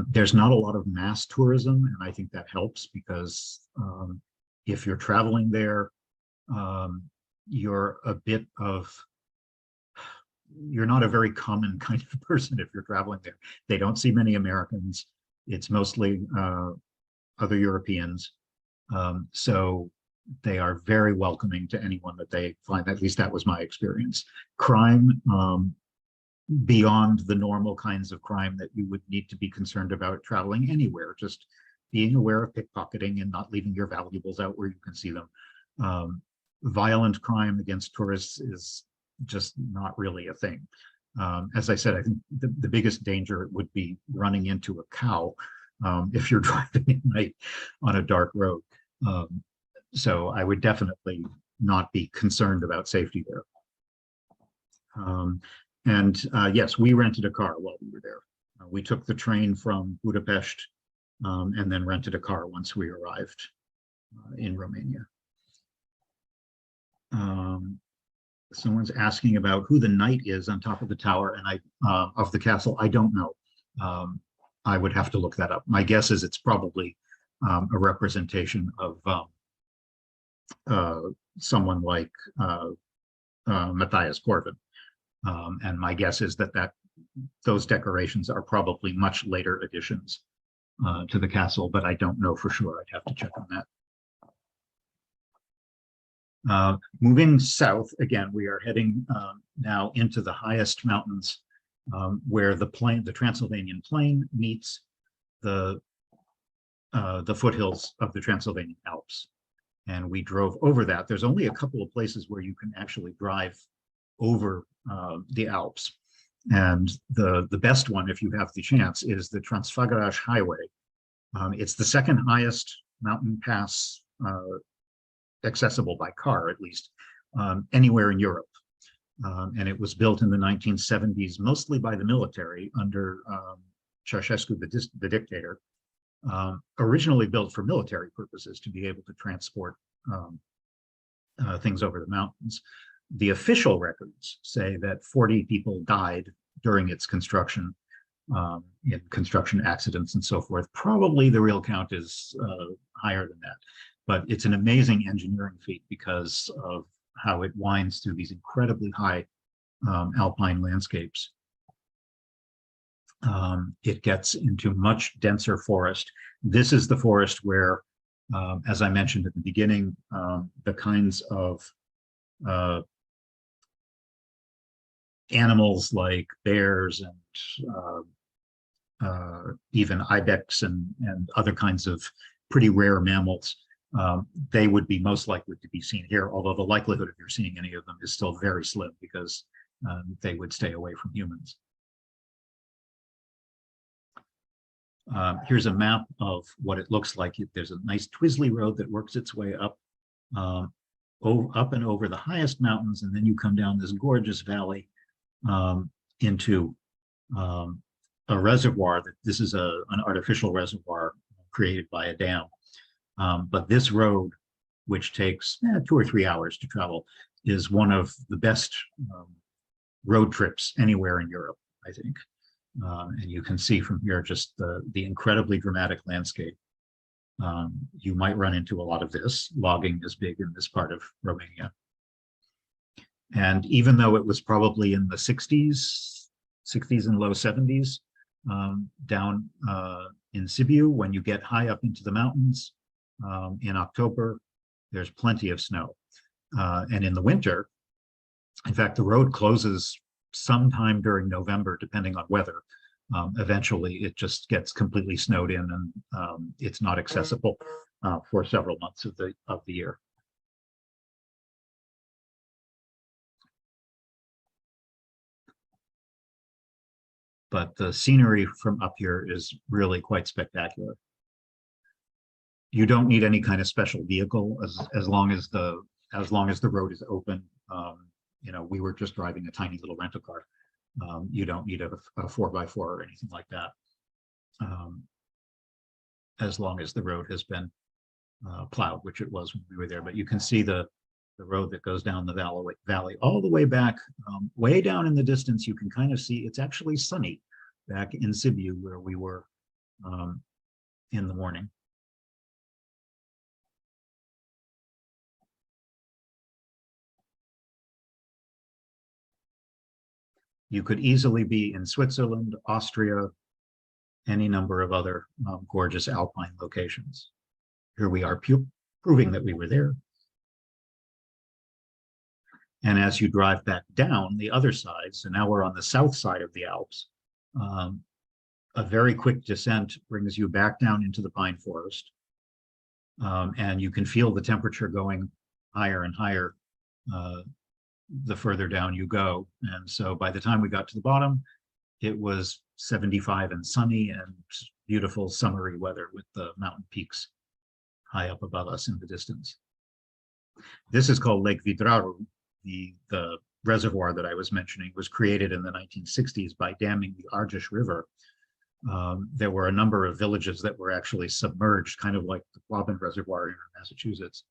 There's not a lot of mass tourism, and I think that helps because if you're traveling there, you're not a very common kind of person if you're traveling there. They don't see many Americans. It's mostly other Europeans. So they are very welcoming to anyone that they find. At least that was my experience. Crime, beyond the normal kinds of crime that you would need to be concerned about traveling anywhere, just being aware of pickpocketing and not leaving your valuables out where you can see them. Violent crime against tourists is just not really a thing. As I said, I think the biggest danger would be running into a cow if you're driving at night on a dark road. So I would definitely not be concerned about safety there. Yes, we rented a car while we were there. We took the train from Budapest and then rented a car once we arrived in Romania. Someone's asking about who the knight is on top of the tower and of the castle. I don't know. I would have to look that up. My guess is it's probably a representation of someone like Matthias Corvin. And my guess is that those decorations are probably much later additions to the castle, but I don't know for sure. I'd have to check on that. Moving south, again, we are heading now into the highest mountains where the Transylvanian plain meets the foothills of the Transylvanian Alps. And we drove over that. There's only a couple of places where you can actually drive over the Alps. And the best one, if you have the chance, is the Transfăgăraș Highway. It's the second highest mountain pass accessible by car, at least, anywhere in Europe. And it was built in the 1970s, mostly by the military under Ceausescu, the dictator, originally built for military purposes to be able to transport things over the mountains. The official records say that 40 people died during its construction, in construction accidents and so forth. Probably the real count is higher than that. But it's an amazing engineering feat because of how it winds through these incredibly high alpine landscapes. It gets into much denser forest. This is the forest where, as I mentioned at the beginning, the kinds of animals like bears and even ibex and other kinds of pretty rare mammals, they would be most likely to be seen here, although the likelihood of you seeing any of them is still very slim because they would stay away from humans. Here's a map of what it looks like. There's a nice twizzly road that works its way up and over the highest mountains, and then you come down this gorgeous valley into a reservoir. That this is an artificial reservoir created by a dam. But this road, which takes 2 or 3 hours to travel, is one of the best road trips anywhere in Europe, I think. And you can see from here just the incredibly dramatic landscape. You might run into a lot of this. Logging is big in this part of Romania. And even though it was probably in the 60s and low 70s, down in Sibiu, when you get high up into the mountains in October, there's plenty of snow. And in the winter, in fact, the road closes sometime during November, depending on weather. Eventually, it just gets completely snowed in, and it's not accessible for several months of the year. But the scenery from up here is really quite spectacular. You don't need any kind of special vehicle as long as the road is open. You know, we were just driving a tiny little rental car. You don't need a 4x4 or anything like that, as long as the road has been plowed, which it was when we were there. But you can see the road that goes down the valley all the way back, way down in the distance. You can kind of see it's actually sunny back in Sibiu, where we were in the morning. You could easily be in Switzerland, Austria, any number of other gorgeous alpine locations. Here we are proving that we were there. And as you drive back down the other side, so now we're on the south side of the Alps, a very quick descent brings you back down into the pine forest. And you can feel the temperature going higher and higher the further down you go. And so by the time we got to the bottom, it was 75 and sunny and beautiful summery weather with the mountain peaks high up above us in the distance. This is called Lake Vidraru. The reservoir that I was mentioning was created in the 1960s by damming the Argeș River. There were a number of villages that were actually submerged, kind of like the Quabbin Reservoir in Massachusetts.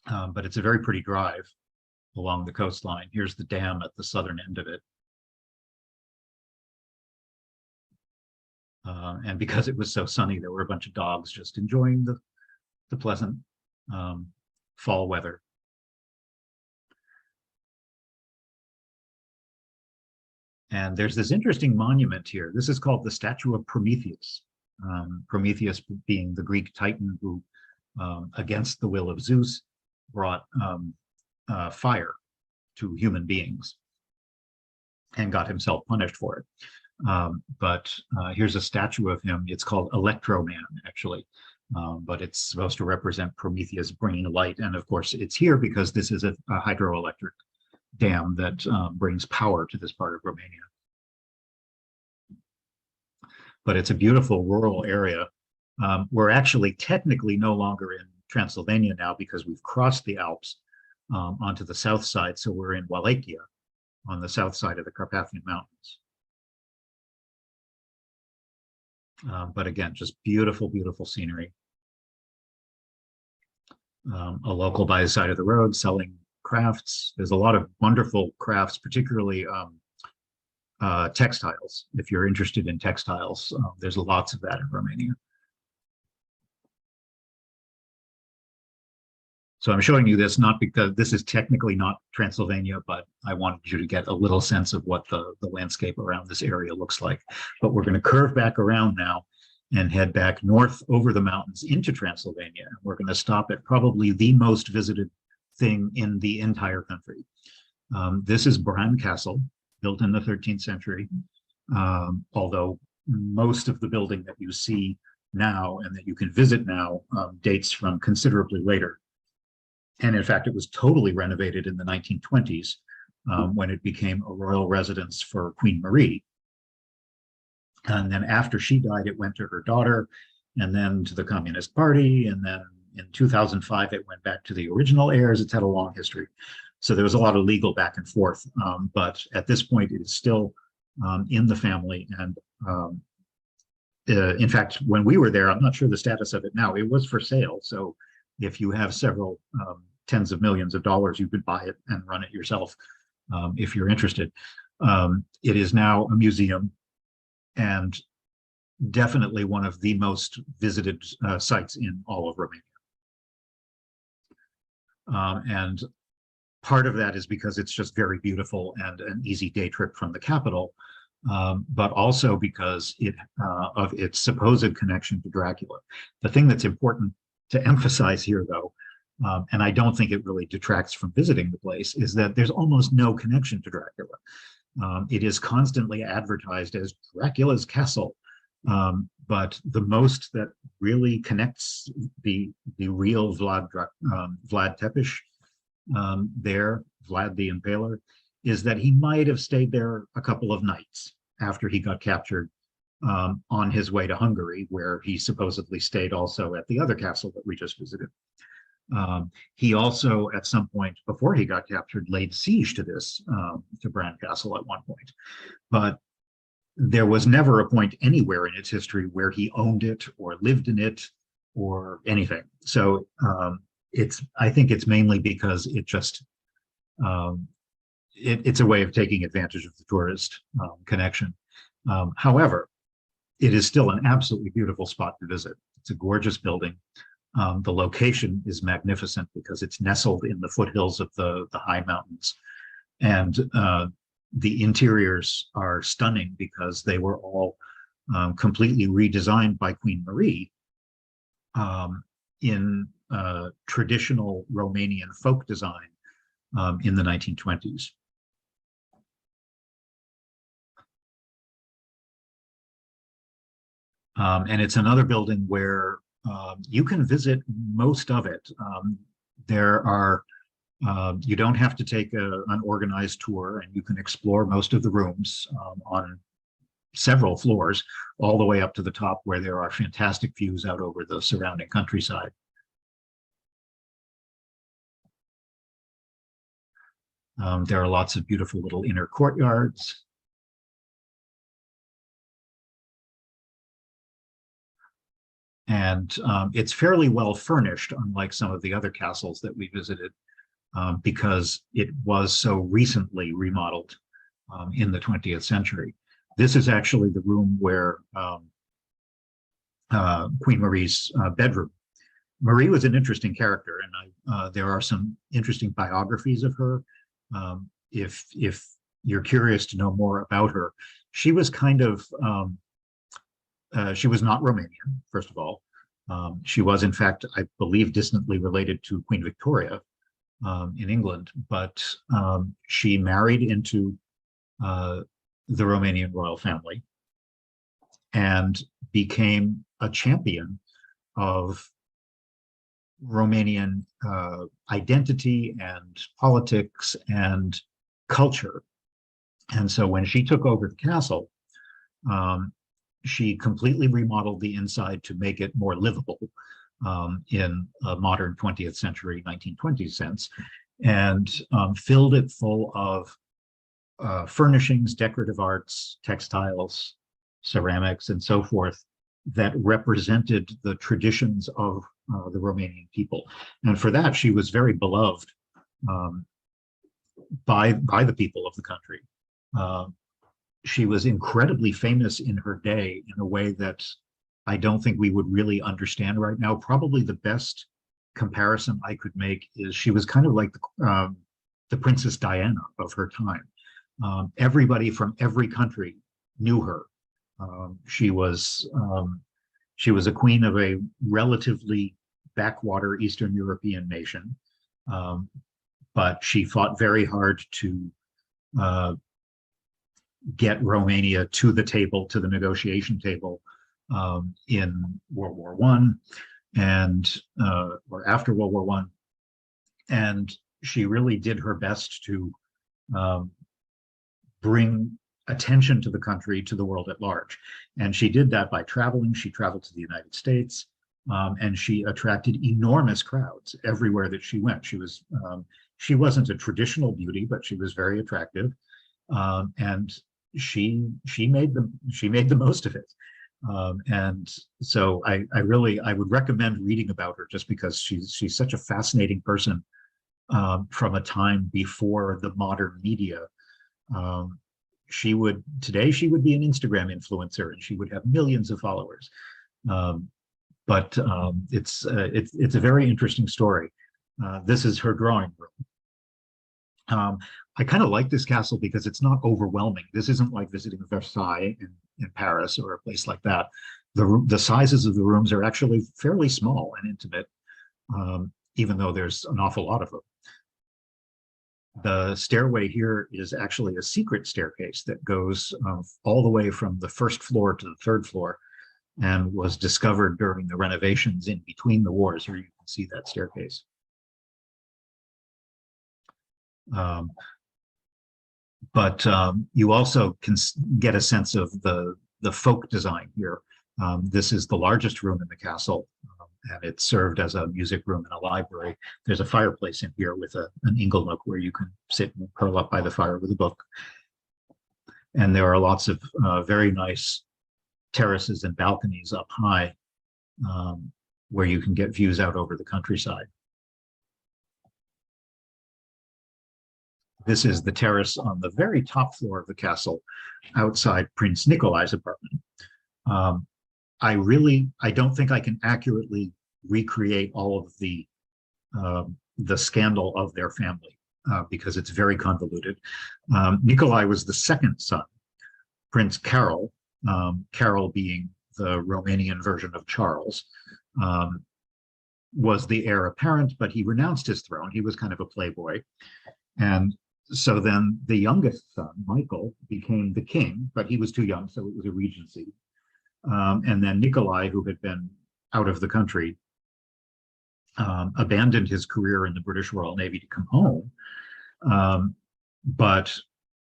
But it's a very pretty drive along the coastline. Here's the dam at the southern end of it. And because it was so sunny, there were a bunch of dogs just enjoying the pleasant fall weather. And there's this interesting monument here. This is called the statue of Prometheus. Prometheus being the Greek titan who, against the will of Zeus, brought fire to human beings and got himself punished for it. But here's a statue of him. It's called Electroman, actually, but it's supposed to represent Prometheus bringing light. And of course, it's here because this is a hydroelectric dam that brings power to this part of Romania. But it's a beautiful rural area. We're actually technically no longer in Transylvania now because we've crossed the Alps onto the south side. So we're in Wallachia on the south side of the Carpathian Mountains. But again, just beautiful, beautiful scenery. A local by the side of the road selling crafts. There's a lot of wonderful crafts, particularly textiles. If you're interested in textiles, there's lots of that in Romania. So I'm showing you this not because this is technically not Transylvania, but I wanted you to get a little sense of what the landscape around this area looks like. But we're going to curve back around now and head back north over the mountains into Transylvania. And we're going to stop at probably the most visited thing in the entire country. This is Bran Castle, built in the 13th century, although most of the building that you see now and that you can visit now dates from considerably later. And in fact, it was totally renovated in the 1920s when it became a royal residence for Queen Marie. And then after she died, it went to her daughter, and then to the Communist Party, and then in 2005, it went back to the original heirs. It's had a long history. So there was a lot of legal back and forth. But at this point, it is still in the family. And in fact, when we were there, I'm not sure the status of it now. It was for sale. So if you have several tens of millions of dollars, you could buy it and run it yourself if you're interested. It is now a museum and definitely one of the most visited sites in all of Romania. And part of that is because it's just very beautiful and an easy day trip from the capital, but also because of its supposed connection to Dracula. The thing that's important to emphasize here, though, and I don't think it really detracts from visiting the place, is that there's almost no connection to Dracula. It is constantly advertised as Dracula's castle, but the most that really connects the real Vlad Tepes there, Vlad the Impaler, is that he might have stayed there a couple of nights after he got captured on his way to Hungary, where he supposedly stayed also at the other castle that we just visited. He also, at some point before he got captured, laid siege to this, to Bran Castle at one point. But there was never a point anywhere in its history where he owned it or lived in it or anything. So I think it's mainly because it just, it's a way of taking advantage of the tourist connection. However, it is still an absolutely beautiful spot to visit. It's a gorgeous building. The location is magnificent because it's nestled in the foothills of the high mountains. And the interiors are stunning because they were all completely redesigned by Queen Marie in traditional Romanian folk design in the 1920s. And it's another building where you can visit most of it. There are, you don't have to take an organized tour, and you can explore most of the rooms on several floors, all the way up to the top where there are fantastic views out over the surrounding countryside. There are lots of beautiful little inner courtyards. And it's fairly well furnished, unlike some of the other castles that we visited, because it was so recently remodeled in the 20th century. This is actually the room where Queen Marie's bedroom. Marie was an interesting character, and there are some interesting biographies of her. If you're curious to know more about her, she was kind of, she was not Romanian, first of all. She was, in fact, I believe, distantly related to Queen Victoria in England, but she married into the Romanian royal family and became a champion of Romanian identity and politics and culture. And so when she took over the castle, she completely remodeled the inside to make it more livable in a modern 20th century, 1920s sense, and filled it full of furnishings, decorative arts, textiles, ceramics, and so forth that represented the traditions of the Romanian people. And for that, she was very beloved by the people of the country. She was incredibly famous in her day in a way that I don't think we would really understand right now. Probably the best comparison I could make is she was kind of like the Princess Diana of her time. Everybody from every country knew her. She was a queen of a relatively backwater Eastern European nation, but she fought very hard to get Romania to the table, to the negotiation table in World War I and or after World War I. And she really did her best to bring attention to the country, to the world at large. And she did that by traveling. She traveled to the United States, and she attracted enormous crowds everywhere that she went. She wasn't a traditional beauty, but she was very attractive. And she made the most of it. And so I would recommend reading about her, just because she's such a fascinating person from a time before the modern media. Today she would be an Instagram influencer and she would have millions of followers. But it's a very interesting story. This is her drawing room. I kind of like this castle because it's not overwhelming. This isn't like visiting Versailles in Paris or a place like that. The sizes of the rooms are actually fairly small and intimate, even though there's an awful lot of them. The stairway here is actually a secret staircase that goes all the way from the first floor to the third floor, and was discovered during the renovations in between the wars. Here you can see that staircase. But you also can get a sense of the folk design here. This is the largest room in the castle, and it served as a music room and a library. There's a fireplace in here with an ingle nook where you can sit and curl up by the fire with a book. And there are lots of very nice terraces and balconies up high, where you can get views out over the countryside. This is the terrace on the very top floor of the castle, outside Prince Nikolai's apartment. I don't think I can accurately recreate all of the scandal of their family, because it's very convoluted. Nikolai was the second son. Prince Carol, Carol being the Romanian version of Charles, was the heir apparent, but he renounced his throne. He was kind of a playboy. And so then the youngest son, Michael, became the king, but he was too young, so it was a regency. And then Nikolai, who had been out of the country, abandoned his career in the British Royal Navy to come home. But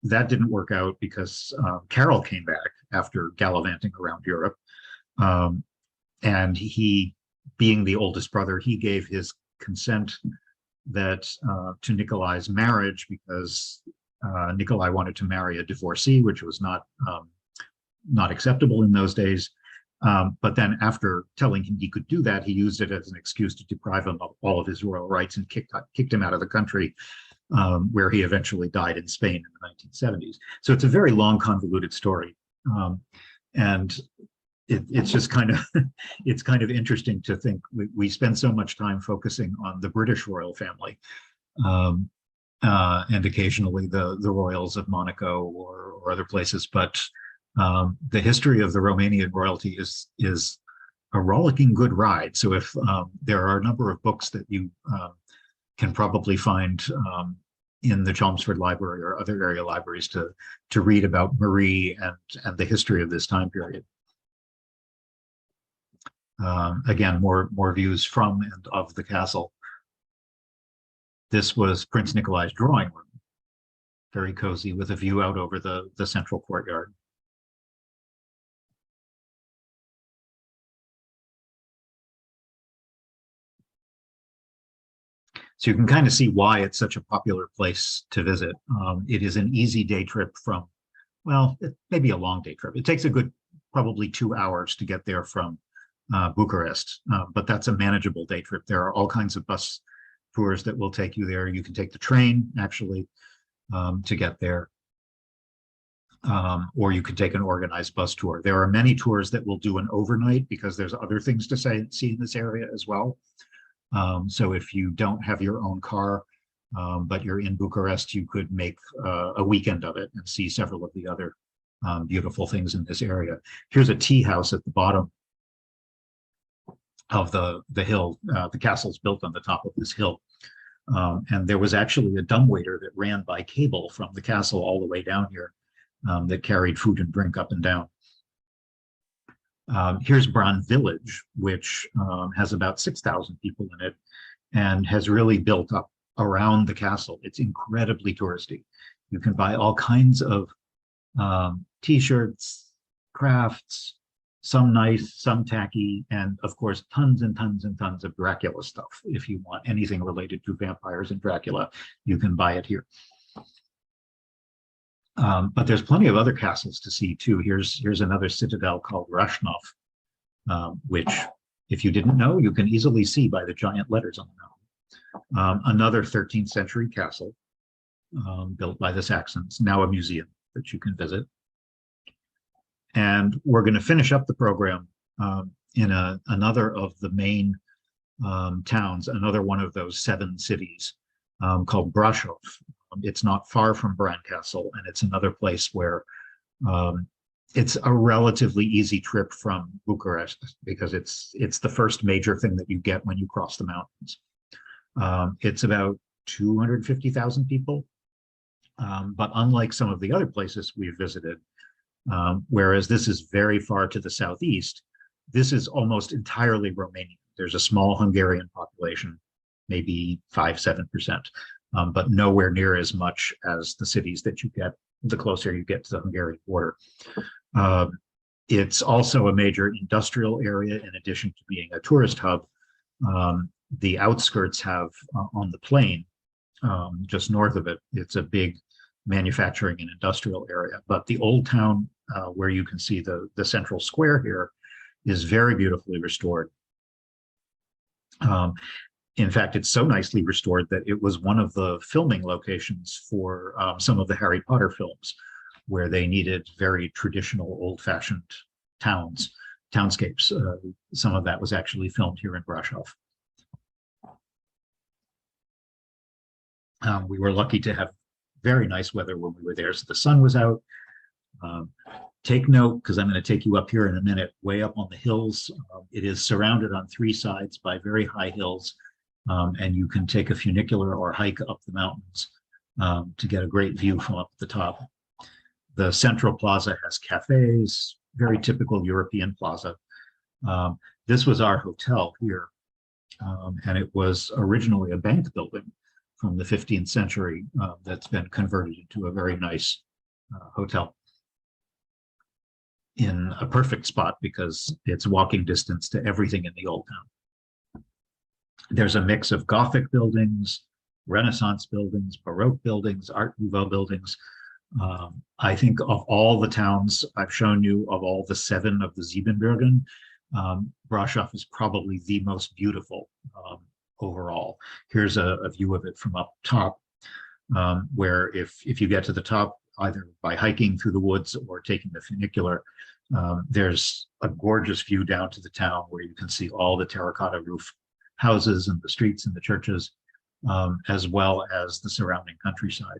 that didn't work out because Carol came back after gallivanting around Europe. And he, being the oldest brother, he gave his consent that to Nikolai's marriage, because Nikolai wanted to marry a divorcee, which was not acceptable in those days. But then after telling him he could do that, he used it as an excuse to deprive him of all of his royal rights and kicked him out of the country, where he eventually died in Spain in the 1970s. So it's a very long, convoluted story. And it's just kind of it's kind of interesting to think we spend so much time focusing on the British royal family, and occasionally the royals of Monaco or other places, but the history of the Romanian royalty is a rollicking good ride. So if there are a number of books that you can probably find in the Chelmsford Library or other area libraries to read about Marie and the history of this time period. Again, more views from and of the castle. This was Prince Nikolai's drawing room, very cozy with a view out over the central courtyard. So you can kind of see why it's such a popular place to visit. It is an easy day trip from, well, maybe a long day trip. It takes a good probably 2 hours to get there from Bucharest, but that's a manageable day trip. There are all kinds of bus tours that will take you there. You can take the train, actually, to get there, or you could take an organized bus tour. There are many tours that will do an overnight because there's other things to see in this area as well. So if you don't have your own car, but you're in Bucharest, you could make a weekend of it and see several of the other beautiful things in this area. Here's a tea house at the bottom of the hill. The castle's built on the top of this hill. And there was actually a dumbwaiter that ran by cable from the castle all the way down here, that carried food and drink up and down. Here's Bran Village, which has about 6,000 people in it and has really built up around the castle. It's incredibly touristy. You can buy all kinds of t-shirts, crafts, some nice, some tacky, and of course, tons and tons and tons of Dracula stuff. If you want anything related to vampires and Dracula, you can buy it here. But there's plenty of other castles to see too. Here's another citadel called Rashnov, which, if you didn't know, you can easily see by the giant letters on the mountain. Another 13th century castle built by the Saxons, now a museum that you can visit. And we're going to finish up the program in another of the main towns, another one of those 7 cities called Brasov. It's not far from Brancaster, and it's another place where it's a relatively easy trip from Bucharest because it's the first major thing that you get when you cross the mountains. It's about 250,000 people, but unlike some of the other places we've visited, whereas this is very far to the southeast, this is almost entirely Romanian. There's a small Hungarian population, maybe 5–7%. But nowhere near as much as the cities that you get the closer you get to the Hungarian border. It's also a major industrial area in addition to being a tourist hub. The outskirts have on the plain, just north of it, it's a big manufacturing and industrial area. But the old town where you can see the central square here is very beautifully restored. In fact, it's so nicely restored that it was one of the filming locations for some of the Harry Potter films, where they needed very traditional, old-fashioned townscapes. Some of that was actually filmed here in Brasov. We were lucky to have very nice weather when we were there, so the sun was out. Take note, because I'm going to take you up here in a minute, way up on the hills. It is surrounded on 3 sides by very high hills. And you can take a funicular or hike up the mountains to get a great view from up the top. The central plaza has cafes, very typical European plaza. This was our hotel here, and it was originally a bank building from the 15th century that's been converted into a very nice hotel in a perfect spot because it's walking distance to everything in the old town. There's a mix of Gothic buildings, Renaissance buildings, Baroque buildings, Art Nouveau buildings. I think of all the towns I've shown you, of all the 7 of the Siebenbürgen, Brasov is probably the most beautiful overall. Here's a view of it from up top, where if you get to the top, either by hiking through the woods or taking the funicular, there's a gorgeous view down to the town where you can see all the terracotta roof houses and the streets and the churches, as well as the surrounding countryside.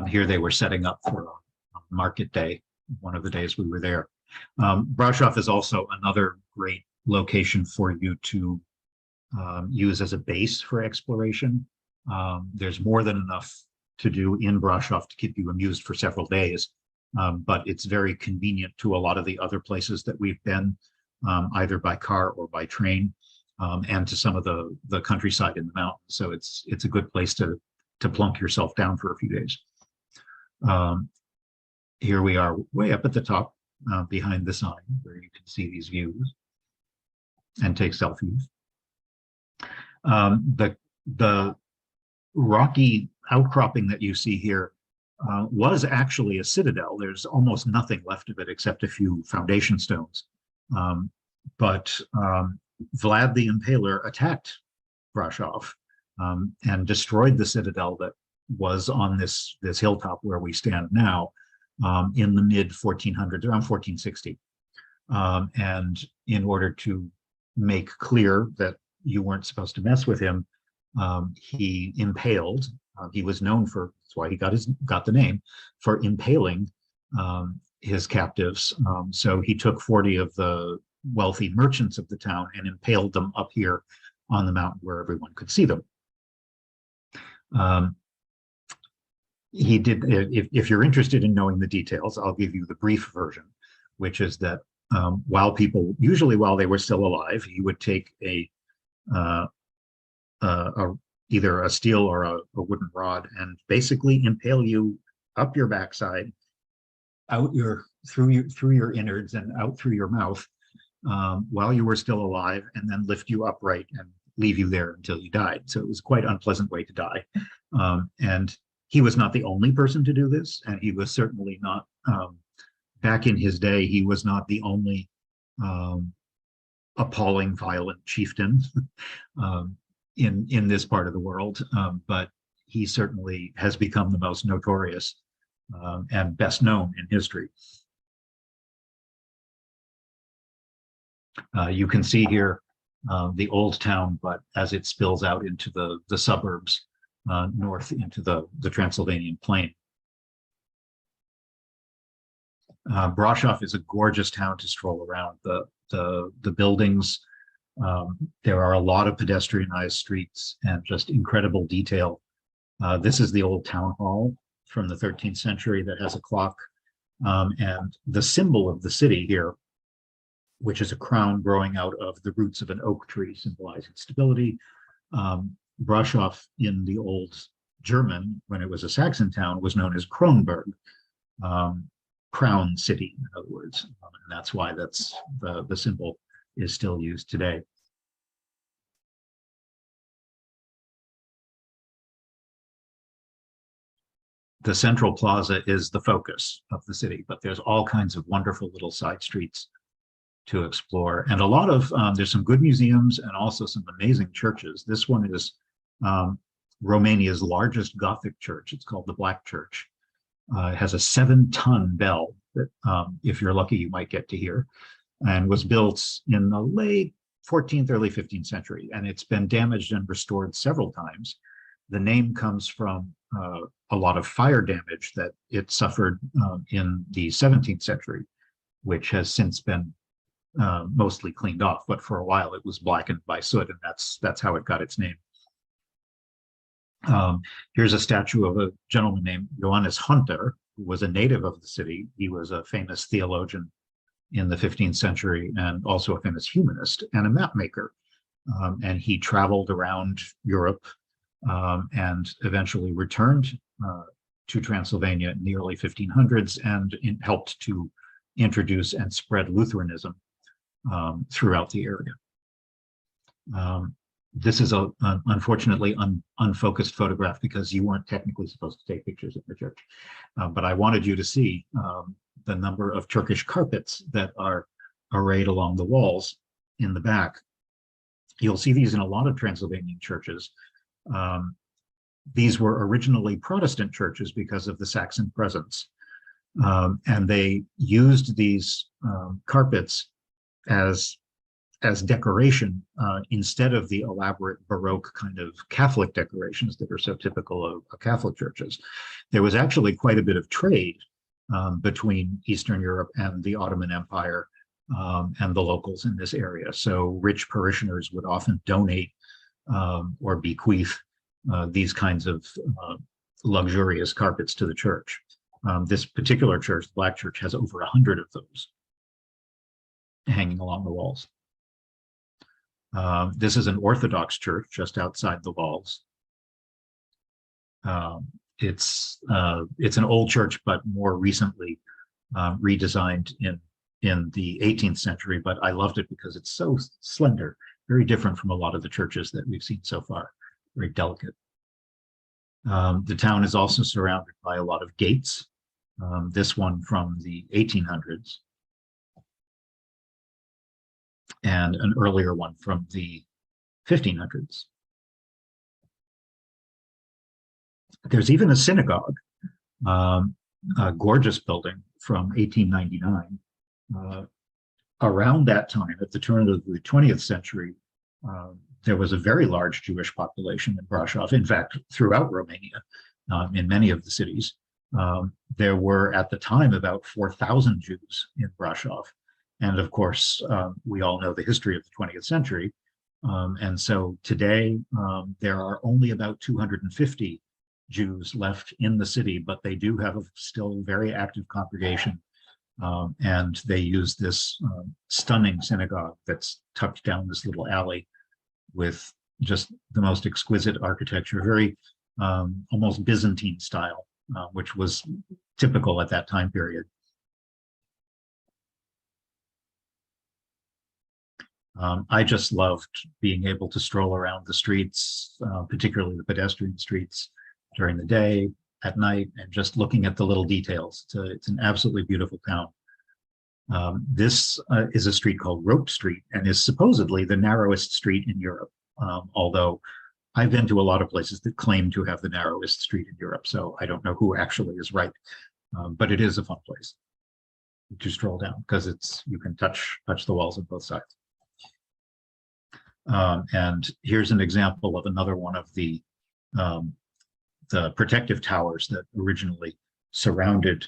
Here they were setting up for a market day, one of the days we were there. Brasov is also another great location for you to use as a base for exploration. There's more than enough to do in Brasov to keep you amused for several days, but it's very convenient to a lot of the other places that we've been, either by car or by train, and to some of the countryside in the mountains. So it's a good place to plunk yourself down for a few days. Here we are way up at the top behind the sign where you can see these views and take selfies. The rocky outcropping that you see here was actually a citadel. There's almost nothing left of it except a few foundation stones. But Vlad the Impaler attacked Brasov and destroyed the citadel that was on this hilltop where we stand now in the mid-1400s, around 1460. And in order to make clear that you weren't supposed to mess with him, he impaled. He was known for, that's why he got the name, for impaling his captives. So he took 40 of the wealthy merchants of the town and impaled them up here on the mountain where everyone could see them. He did, if you're interested in knowing the details, I'll give you the brief version, which is that usually while they were still alive, he would take either a steel or a wooden rod and basically impale you up your backside, through your innards and out through your mouth, while you were still alive, and then lift you upright and leave you there until you died. So it was quite an unpleasant way to die. And he was not the only person to do this, and he was certainly not, back in his day, he was not the only appalling, violent chieftain in this part of the world, but he certainly has become the most notorious and best known in history. You can see here the old town, but as it spills out into the suburbs north into the Transylvanian plain. Brasov is a gorgeous town to stroll around. The buildings, there are a lot of pedestrianized streets and just incredible detail. This is the old town hall from the 13th century that has a clock. And the symbol of the city here, which is a crown growing out of the roots of an oak tree, symbolizing stability. Brasov in the old German, when it was a Saxon town, was known as Kronberg, crown city, in other words. And that's why that's the symbol is still used today. The central plaza is the focus of the city, but there's all kinds of wonderful little side streets to explore. And a lot of, there's some good museums and also some amazing churches. This one is Romania's largest Gothic church. It's called the Black Church. It has a 7-ton bell that, if you're lucky, you might get to hear, and was built in the late 14th, early 15th century. And it's been damaged and restored several times. The name comes from a lot of fire damage that it suffered in the 17th century, which has since been mostly cleaned off, but for a while it was blackened by soot, and that's how it got its name. Here's a statue of a gentleman named Johannes Hunter, who was a native of the city. He was a famous theologian in the 15th century and also a famous humanist and a map maker. And he traveled around Europe and eventually returned to Transylvania in the early 1500s and helped to introduce and spread Lutheranism throughout the area. This is an unfortunately unfocused photograph because you weren't technically supposed to take pictures of the church. But I wanted you to see the number of Turkish carpets that are arrayed along the walls in the back. You'll see these in a lot of Transylvanian churches. These were originally Protestant churches because of the Saxon presence. And they used these carpets as decoration instead of the elaborate Baroque kind of Catholic decorations that are so typical of Catholic churches. There was actually quite a bit of trade between Eastern Europe and the Ottoman Empire and the locals in this area. So rich parishioners would often donate or bequeath these kinds of luxurious carpets to the church. This particular church, the Black Church, has over 100 of those hanging along the walls. This is an Orthodox church just outside the walls. It's an old church, but more recently redesigned in the 18th century, but I loved it because it's so slender, very different from a lot of the churches that we've seen so far, very delicate. The town is also surrounded by a lot of gates, this one from the 1800s, and an earlier one from the 1500s. There's even a synagogue, a gorgeous building from 1899. Around that time, at the turn of the 20th century, there was a very large Jewish population in Brasov. In fact, throughout Romania, in many of the cities, there were at the time about 4,000 Jews in Brasov. And of course, we all know the history of the 20th century. And so today, there are only about 250 Jews left in the city, but they do have a still very active congregation. And they use this stunning synagogue that's tucked down this little alley with just the most exquisite architecture, very almost Byzantine style, which was typical at that time period. I just loved being able to stroll around the streets, particularly the pedestrian streets during the day, at night, and just looking at the little details. It's an absolutely beautiful town. This is a street called Rope Street and is supposedly the narrowest street in Europe, although I've been to a lot of places that claim to have the narrowest street in Europe, so I don't know who actually is right, but it is a fun place to stroll down because you can touch the walls on both sides. And here's an example of another one of the protective towers that originally surrounded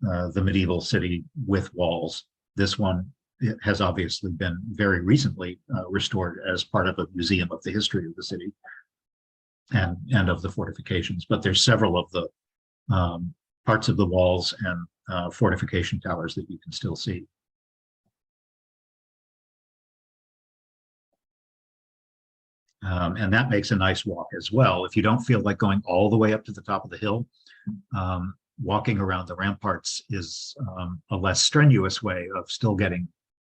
the medieval city with walls. This one has obviously been very recently restored as part of a museum of the history of the city and of the fortifications. But there's several of the parts of the walls and fortification towers that you can still see. And that makes a nice walk as well. If you don't feel like going all the way up to the top of the hill, walking around the ramparts is a less strenuous way of still getting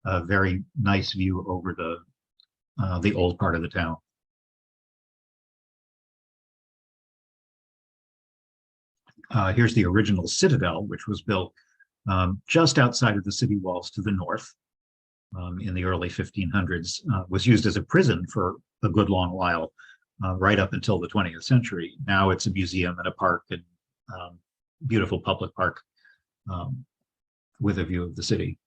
a very nice view over the old part of the town. Here's the original citadel, which was built just outside of the city walls to the north in the early 1500s, was used as a prison for a good long while, right up until the 20th century. Now it's a museum and a park and beautiful public park with a view of the city.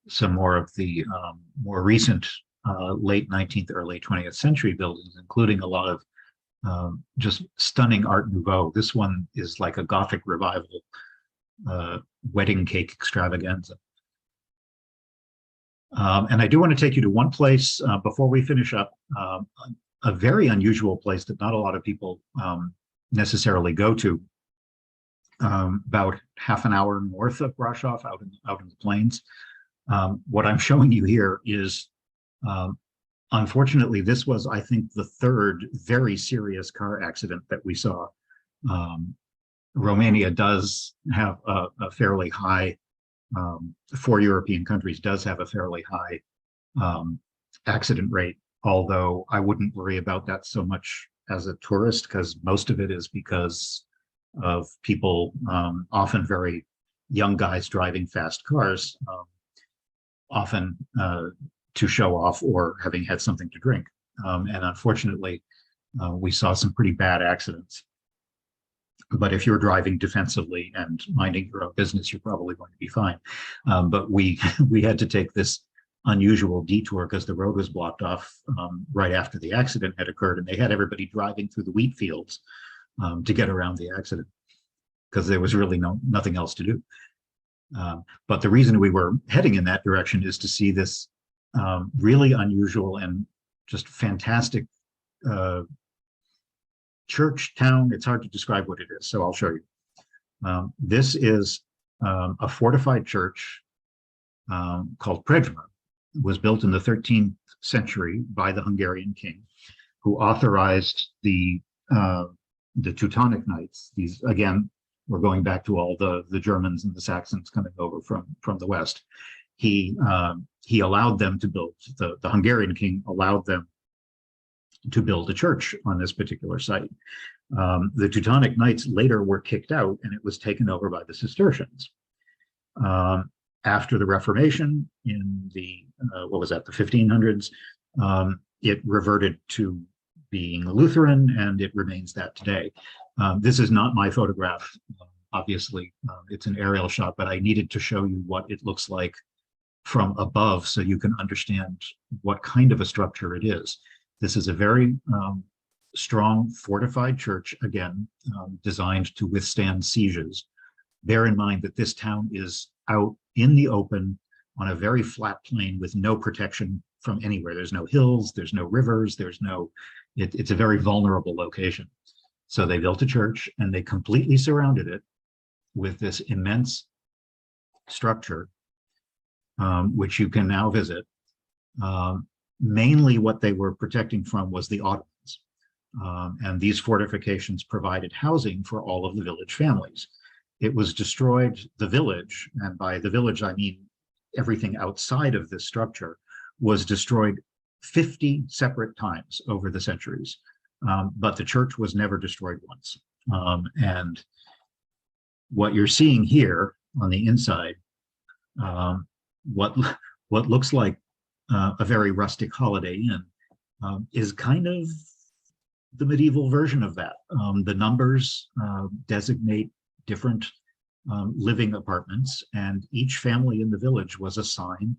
Some more of the more recent late 19th, early 20th century buildings, including a lot of just stunning Art Nouveau. This one is like a Gothic revival wedding cake extravaganza. And I do want to take you to one place before we finish up, a very unusual place that not a lot of people necessarily go to, about half an hour north of Brasov, out in the plains. What I'm showing you here is, unfortunately, this was, I think, the third very serious car accident that we saw. Romania does have a fairly high, for European countries, does have a fairly high accident rate, although I wouldn't worry about that so much as a tourist, because most of it is because of people, often very young guys driving fast cars, often to show off or having had something to drink. And unfortunately, we saw some pretty bad accidents. But if you're driving defensively and minding your own business, you're probably going to be fine. But we had to take this unusual detour because the road was blocked off right after the accident had occurred, and they had everybody driving through the wheat fields to get around the accident because there was really nothing else to do. But the reason we were heading in that direction is to see this really unusual and just fantastic church town. It's hard to describe what it is, so I'll show you. This is a fortified church called Prejma. It was built in the 13th century by the Hungarian king, who authorized the Teutonic Knights. These, again, we're going back to all the Germans and the Saxons coming over from the West. He allowed them to build, the Hungarian king allowed them to build a church on this particular site. The Teutonic Knights later were kicked out, and it was taken over by the Cistercians. After the Reformation in the, what was that, the 1500s, it reverted to being Lutheran, and it remains that today. This is not my photograph. Obviously, it's an aerial shot, but I needed to show you what it looks like from above so you can understand what kind of a structure it is. This is a very strong fortified church, again, designed to withstand sieges. Bear in mind that this town is out in the open on a very flat plain with no protection from anywhere. There's no hills, there's no rivers, there's no, it's a very vulnerable location. So they built a church and they completely surrounded it with this immense structure, which you can now visit. Mainly what they were protecting from was the Ottomans. And these fortifications provided housing for all of the village families. it was destroyed, the village, and by the village I mean everything outside of this structure, was destroyed 50 separate times over the centuries. But the church was never destroyed once. And what you're seeing here on the inside, what looks like a very rustic Holiday Inn is kind of the medieval version of that. The numbers designate different living apartments, and each family in the village was assigned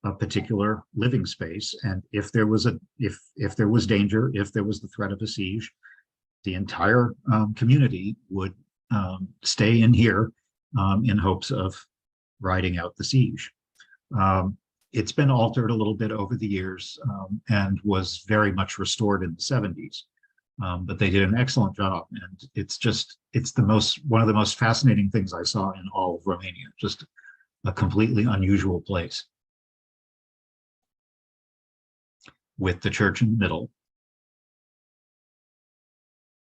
a particular living space. And if there was if there was danger, if there was the threat of a siege, the entire community would stay in here in hopes of riding out the siege. It's been altered a little bit over the years and was very much restored in the 70s. But they did an excellent job, and it's one of the most fascinating things I saw in all of Romania. Just a completely unusual place, with the church in the middle,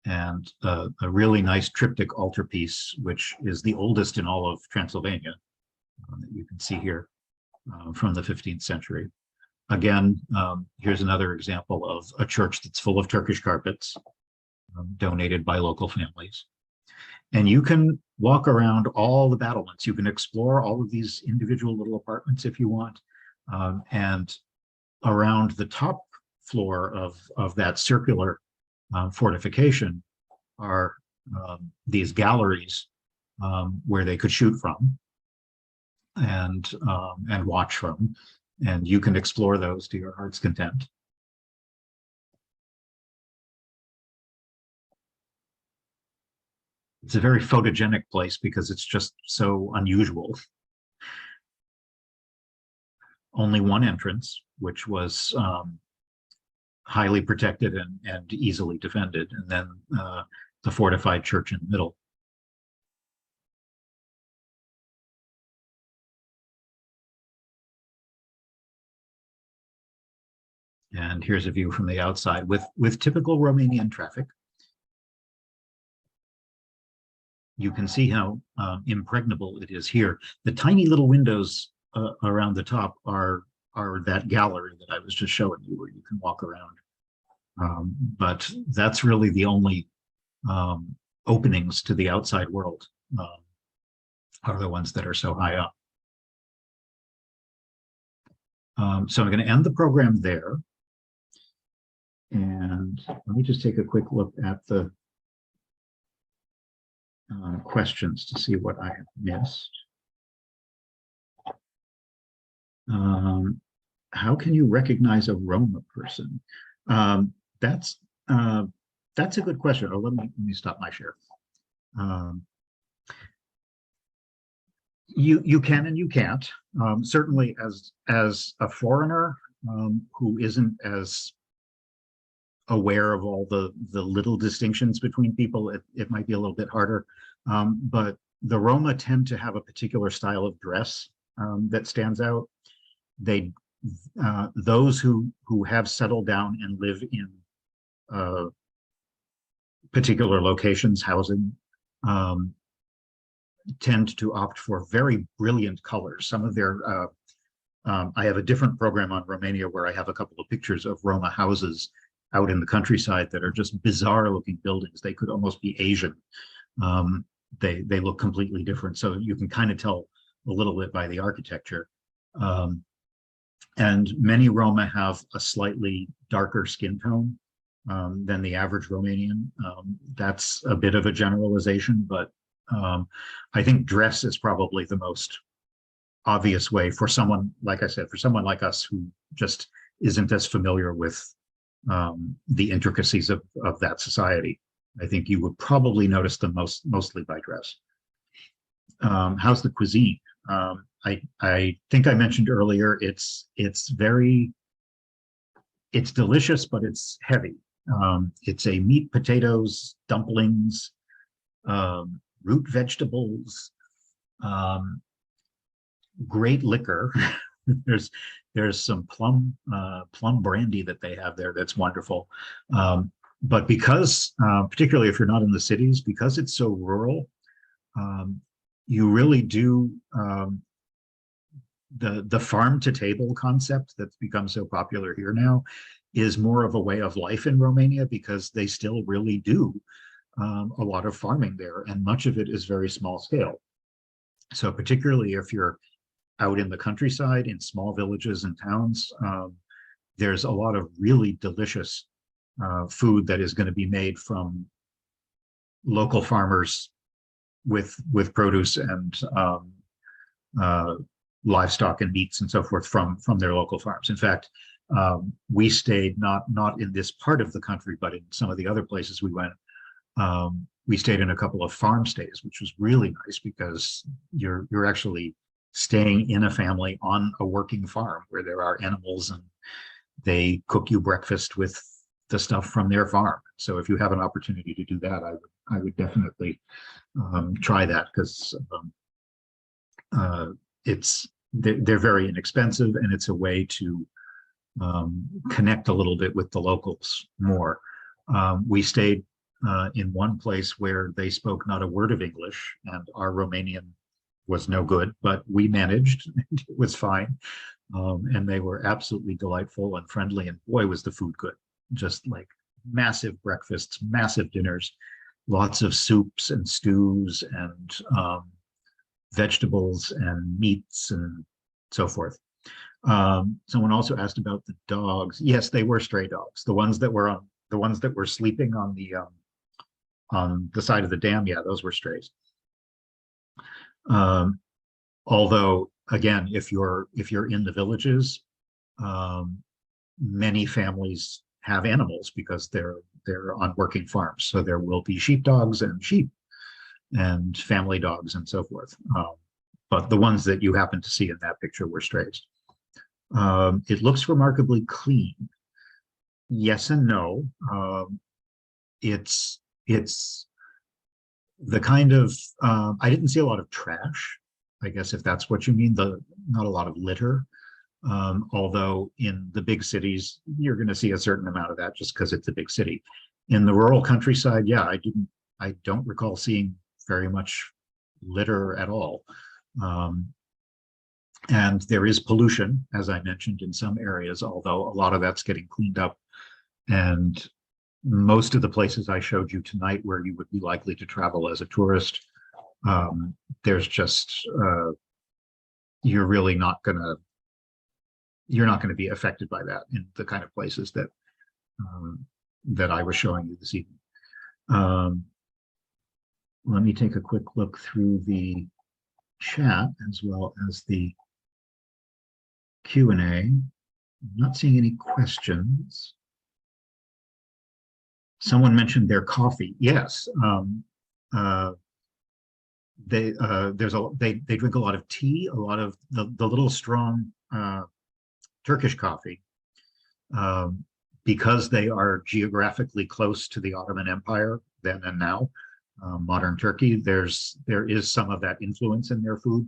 and a really nice triptych altarpiece, which is the oldest in all of Transylvania, that you can see here from the 15th century. Again, here's another example of a church that's full of Turkish carpets, donated by local families. And you can walk around all the battlements. You can explore all of these individual little apartments if you want. And around the top floor of that circular fortification are these galleries where they could shoot from and watch from. And you can explore those to your heart's content. It's a very photogenic place because it's just so unusual. Only one entrance, which was highly protected and easily defended, and then the fortified church in the middle. And here's a view from the outside with typical Romanian traffic. You can see how impregnable it is here. The tiny little windows around the top are that gallery that I was just showing you, where you can walk around. But that's really the only openings to the outside world, are the ones that are so high up. So I'm going to end the program there. And let me just take a quick look at the questions to see what I have missed. How can you recognize a Roma person? That's a good question. Oh, let me stop my share. You can and you can't. Certainly, as a foreigner who isn't as aware of all the little distinctions between people, it might be a little bit harder. But the Roma tend to have a particular style of dress that stands out. Those who have settled down and live in particular locations, housing, tend to opt for very brilliant colors. Some of their I have a different program on Romania where I have a couple of pictures of Roma houses out in the countryside that are just bizarre looking buildings. They could almost be Asian. They look completely different. So you can kind of tell a little bit by the architecture. And many Roma have a slightly darker skin tone than the average Romanian. That's a bit of a generalization, but I think dress is probably the most obvious way for someone, like I said, for someone like us who just isn't as familiar with the intricacies of that society. I think you would probably notice them mostly by dress. How's the cuisine? I think I mentioned earlier, it's delicious, but it's heavy. It's a meat, potatoes, dumplings, root vegetables, great liquor. There's some plum brandy that they have there that's wonderful. But because, particularly if you're not in the cities, because it's so rural, you really do, the farm to table concept that's become so popular here now is more of a way of life in Romania, because they still really do a lot of farming there, and much of it is very small scale. So particularly if you're out in the countryside, in small villages and towns, there's a lot of really delicious food that is going to be made from local farmers with produce and livestock and meats and so forth from their local farms. In fact, we stayed not in this part of the country, but in some of the other places we went. We stayed in a couple of farm stays, which was really nice, because you're actually staying in a family on a working farm where there are animals, and they cook you breakfast with the stuff from their farm. So if you have an opportunity to do that, I would definitely try that, because they're very inexpensive, and it's a way to connect a little bit with the locals more. We stayed in one place where they spoke not a word of English, and our Romanian was no good, but we managed. It was fine. And they were absolutely delightful and friendly, and boy, was the food good. Just like massive breakfasts, massive dinners, lots of soups and stews and vegetables and meats and so forth. Someone also asked about the dogs. Yes, they were stray dogs. The ones that were sleeping on the side of the dam. Yeah, those were strays. Although, again, if you're in the villages, many families have animals because they're on working farms. So there will be sheepdogs and sheep and family dogs and so forth. But the ones that you happen to see in that picture were strays. It looks remarkably clean. Yes and no. It's the kind of, I didn't see a lot of trash, I guess, if that's what you mean, not a lot of litter. Although in the big cities, you're going to see a certain amount of that just because it's a big city. In the rural countryside, yeah, I don't recall seeing very much litter at all. And there is pollution, as I mentioned, in some areas, although a lot of that's getting cleaned up. And most of the places I showed you tonight where you would be likely to travel as a tourist, there's just, you're really not going to be affected by that in the kind of places that that I was showing you this evening. Let me take a quick look through the chat as well as the Q&A. I'm not seeing any questions. Someone mentioned their coffee. Yes, they drink a lot of tea, a lot of the little strong Turkish coffee, because they are geographically close to the Ottoman Empire then and now. Modern Turkey, there is some of that influence in their food.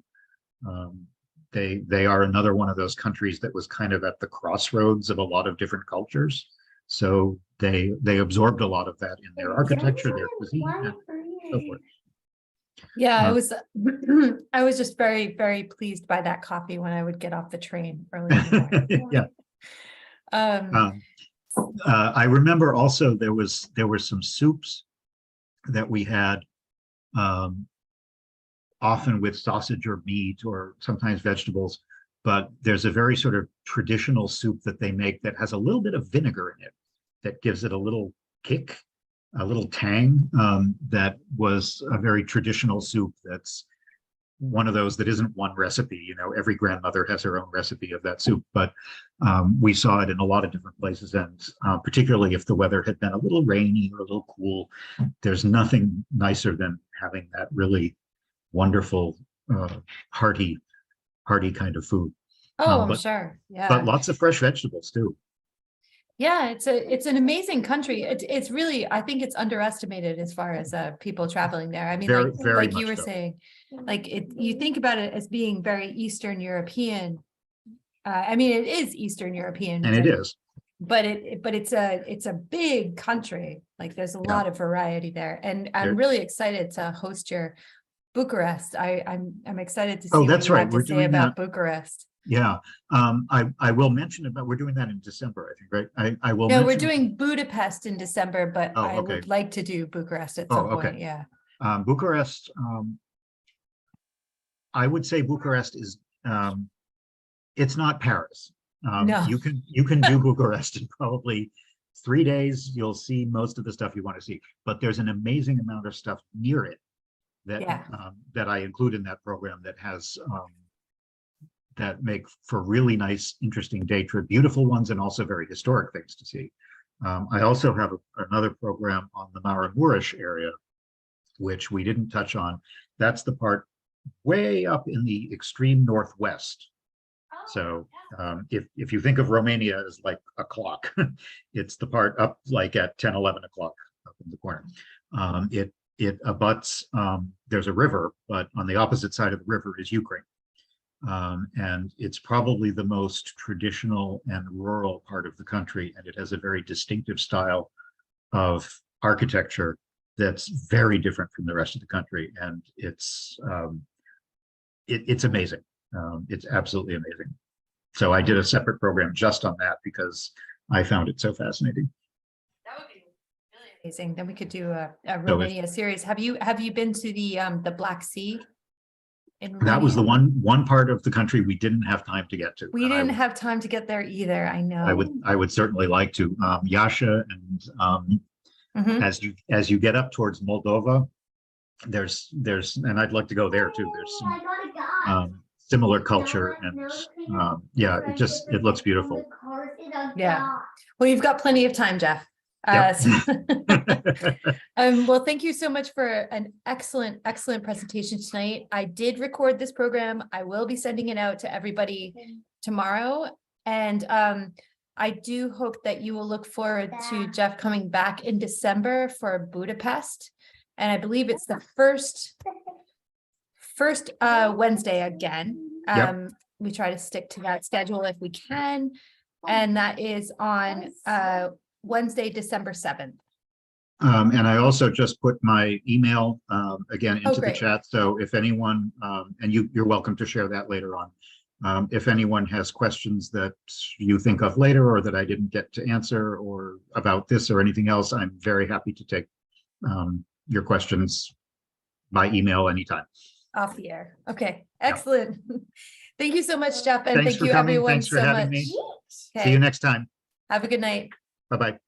They are another one of those countries that was kind of at the crossroads of a lot of different cultures. So they absorbed a lot of that in their architecture, their cuisine, and so forth. Yeah, I was just very, very pleased by that coffee when I would get off the train early in the morning. Yeah. I remember also there were some soups that we had, often with sausage or meat or sometimes vegetables, but there's a very sort of traditional soup that they make that has a little bit of vinegar in it that gives it a little kick, a little tang. That was a very traditional soup. That's one of those that isn't one recipe. You know, every grandmother has her own recipe of that soup, but we saw it in a lot of different places, and particularly if the weather had been a little rainy or a little cool, there's nothing nicer than having that really wonderful, hearty kind of food. Oh, I'm sure. Yeah. But lots of fresh vegetables too. Yeah, it's an amazing country. It's really, I think it's underestimated as far as people traveling there. I mean, very like you were saying, like you think about it as being very Eastern European. I mean, it is Eastern European, and it is, but it's a big country. Like there's a lot of variety there, and I'm really excited to host your Bucharest. I'm excited to see Oh, what that's you right. have to We're say doing about that. Bucharest. Yeah. I will mention it, but we're doing that in December, I think, right? I will No, we're mention. doing Budapest in December, but Oh, I okay. would like to do Bucharest at Oh, some okay. point. Yeah. Bucharest, I would say Bucharest is, it's not Paris. No. You can do Bucharest in probably 3 days. You'll see most of the stuff you want to see, but there's an amazing amount of stuff near it that Yeah. that I include in that program that has that make for really nice, interesting day trip, beautiful ones, and also very historic things to see. I also have another program on the Maramuresh area, which we didn't touch on. That's the part way up in the extreme northwest. So if you think of Romania as like a clock, it's the part up like at 10, 11 o'clock up in the corner. It abuts, there's a river, but on the opposite side of the river is Ukraine. And it's probably the most traditional and rural part of the country, and it has a very distinctive style of architecture that's very different from the rest of the country, and it's amazing. It's absolutely amazing. So I did a separate program just on that because I found it so fascinating. That would be really amazing. Then we could do a Romania series. Have you been to the Black Sea in Romania? That was the one part of the country we didn't have time to get to. We didn't have time to get there either. I know. I would certainly like to. Yasha, and as you get up towards Moldova, there's and I'd like to go there too. There's some similar culture, and yeah, it looks beautiful. Yeah. Well, you've got plenty of time, Jeff. Yep. Well, thank you so much for an excellent presentation tonight. I did record this program. I will be sending it out to everybody tomorrow. And I do hope that you will look forward to Jeff coming back in December for Budapest. And I believe it's the first Wednesday again. Yep. We try to stick to that schedule if we can. And that is on Wednesday, December 7th. And I also just put my email again into the great. chat. So if anyone, and you're welcome to share that later on. If anyone has questions that you think of later or that I didn't get to answer or about this or anything else, I'm very happy to take your questions by email anytime. Off the air. Okay, excellent. Yeah. Thank you so much, Jeff. And Thanks thank you coming. everyone Thanks for so having much. me. Okay. See you next time. Have a good night. Bye-bye.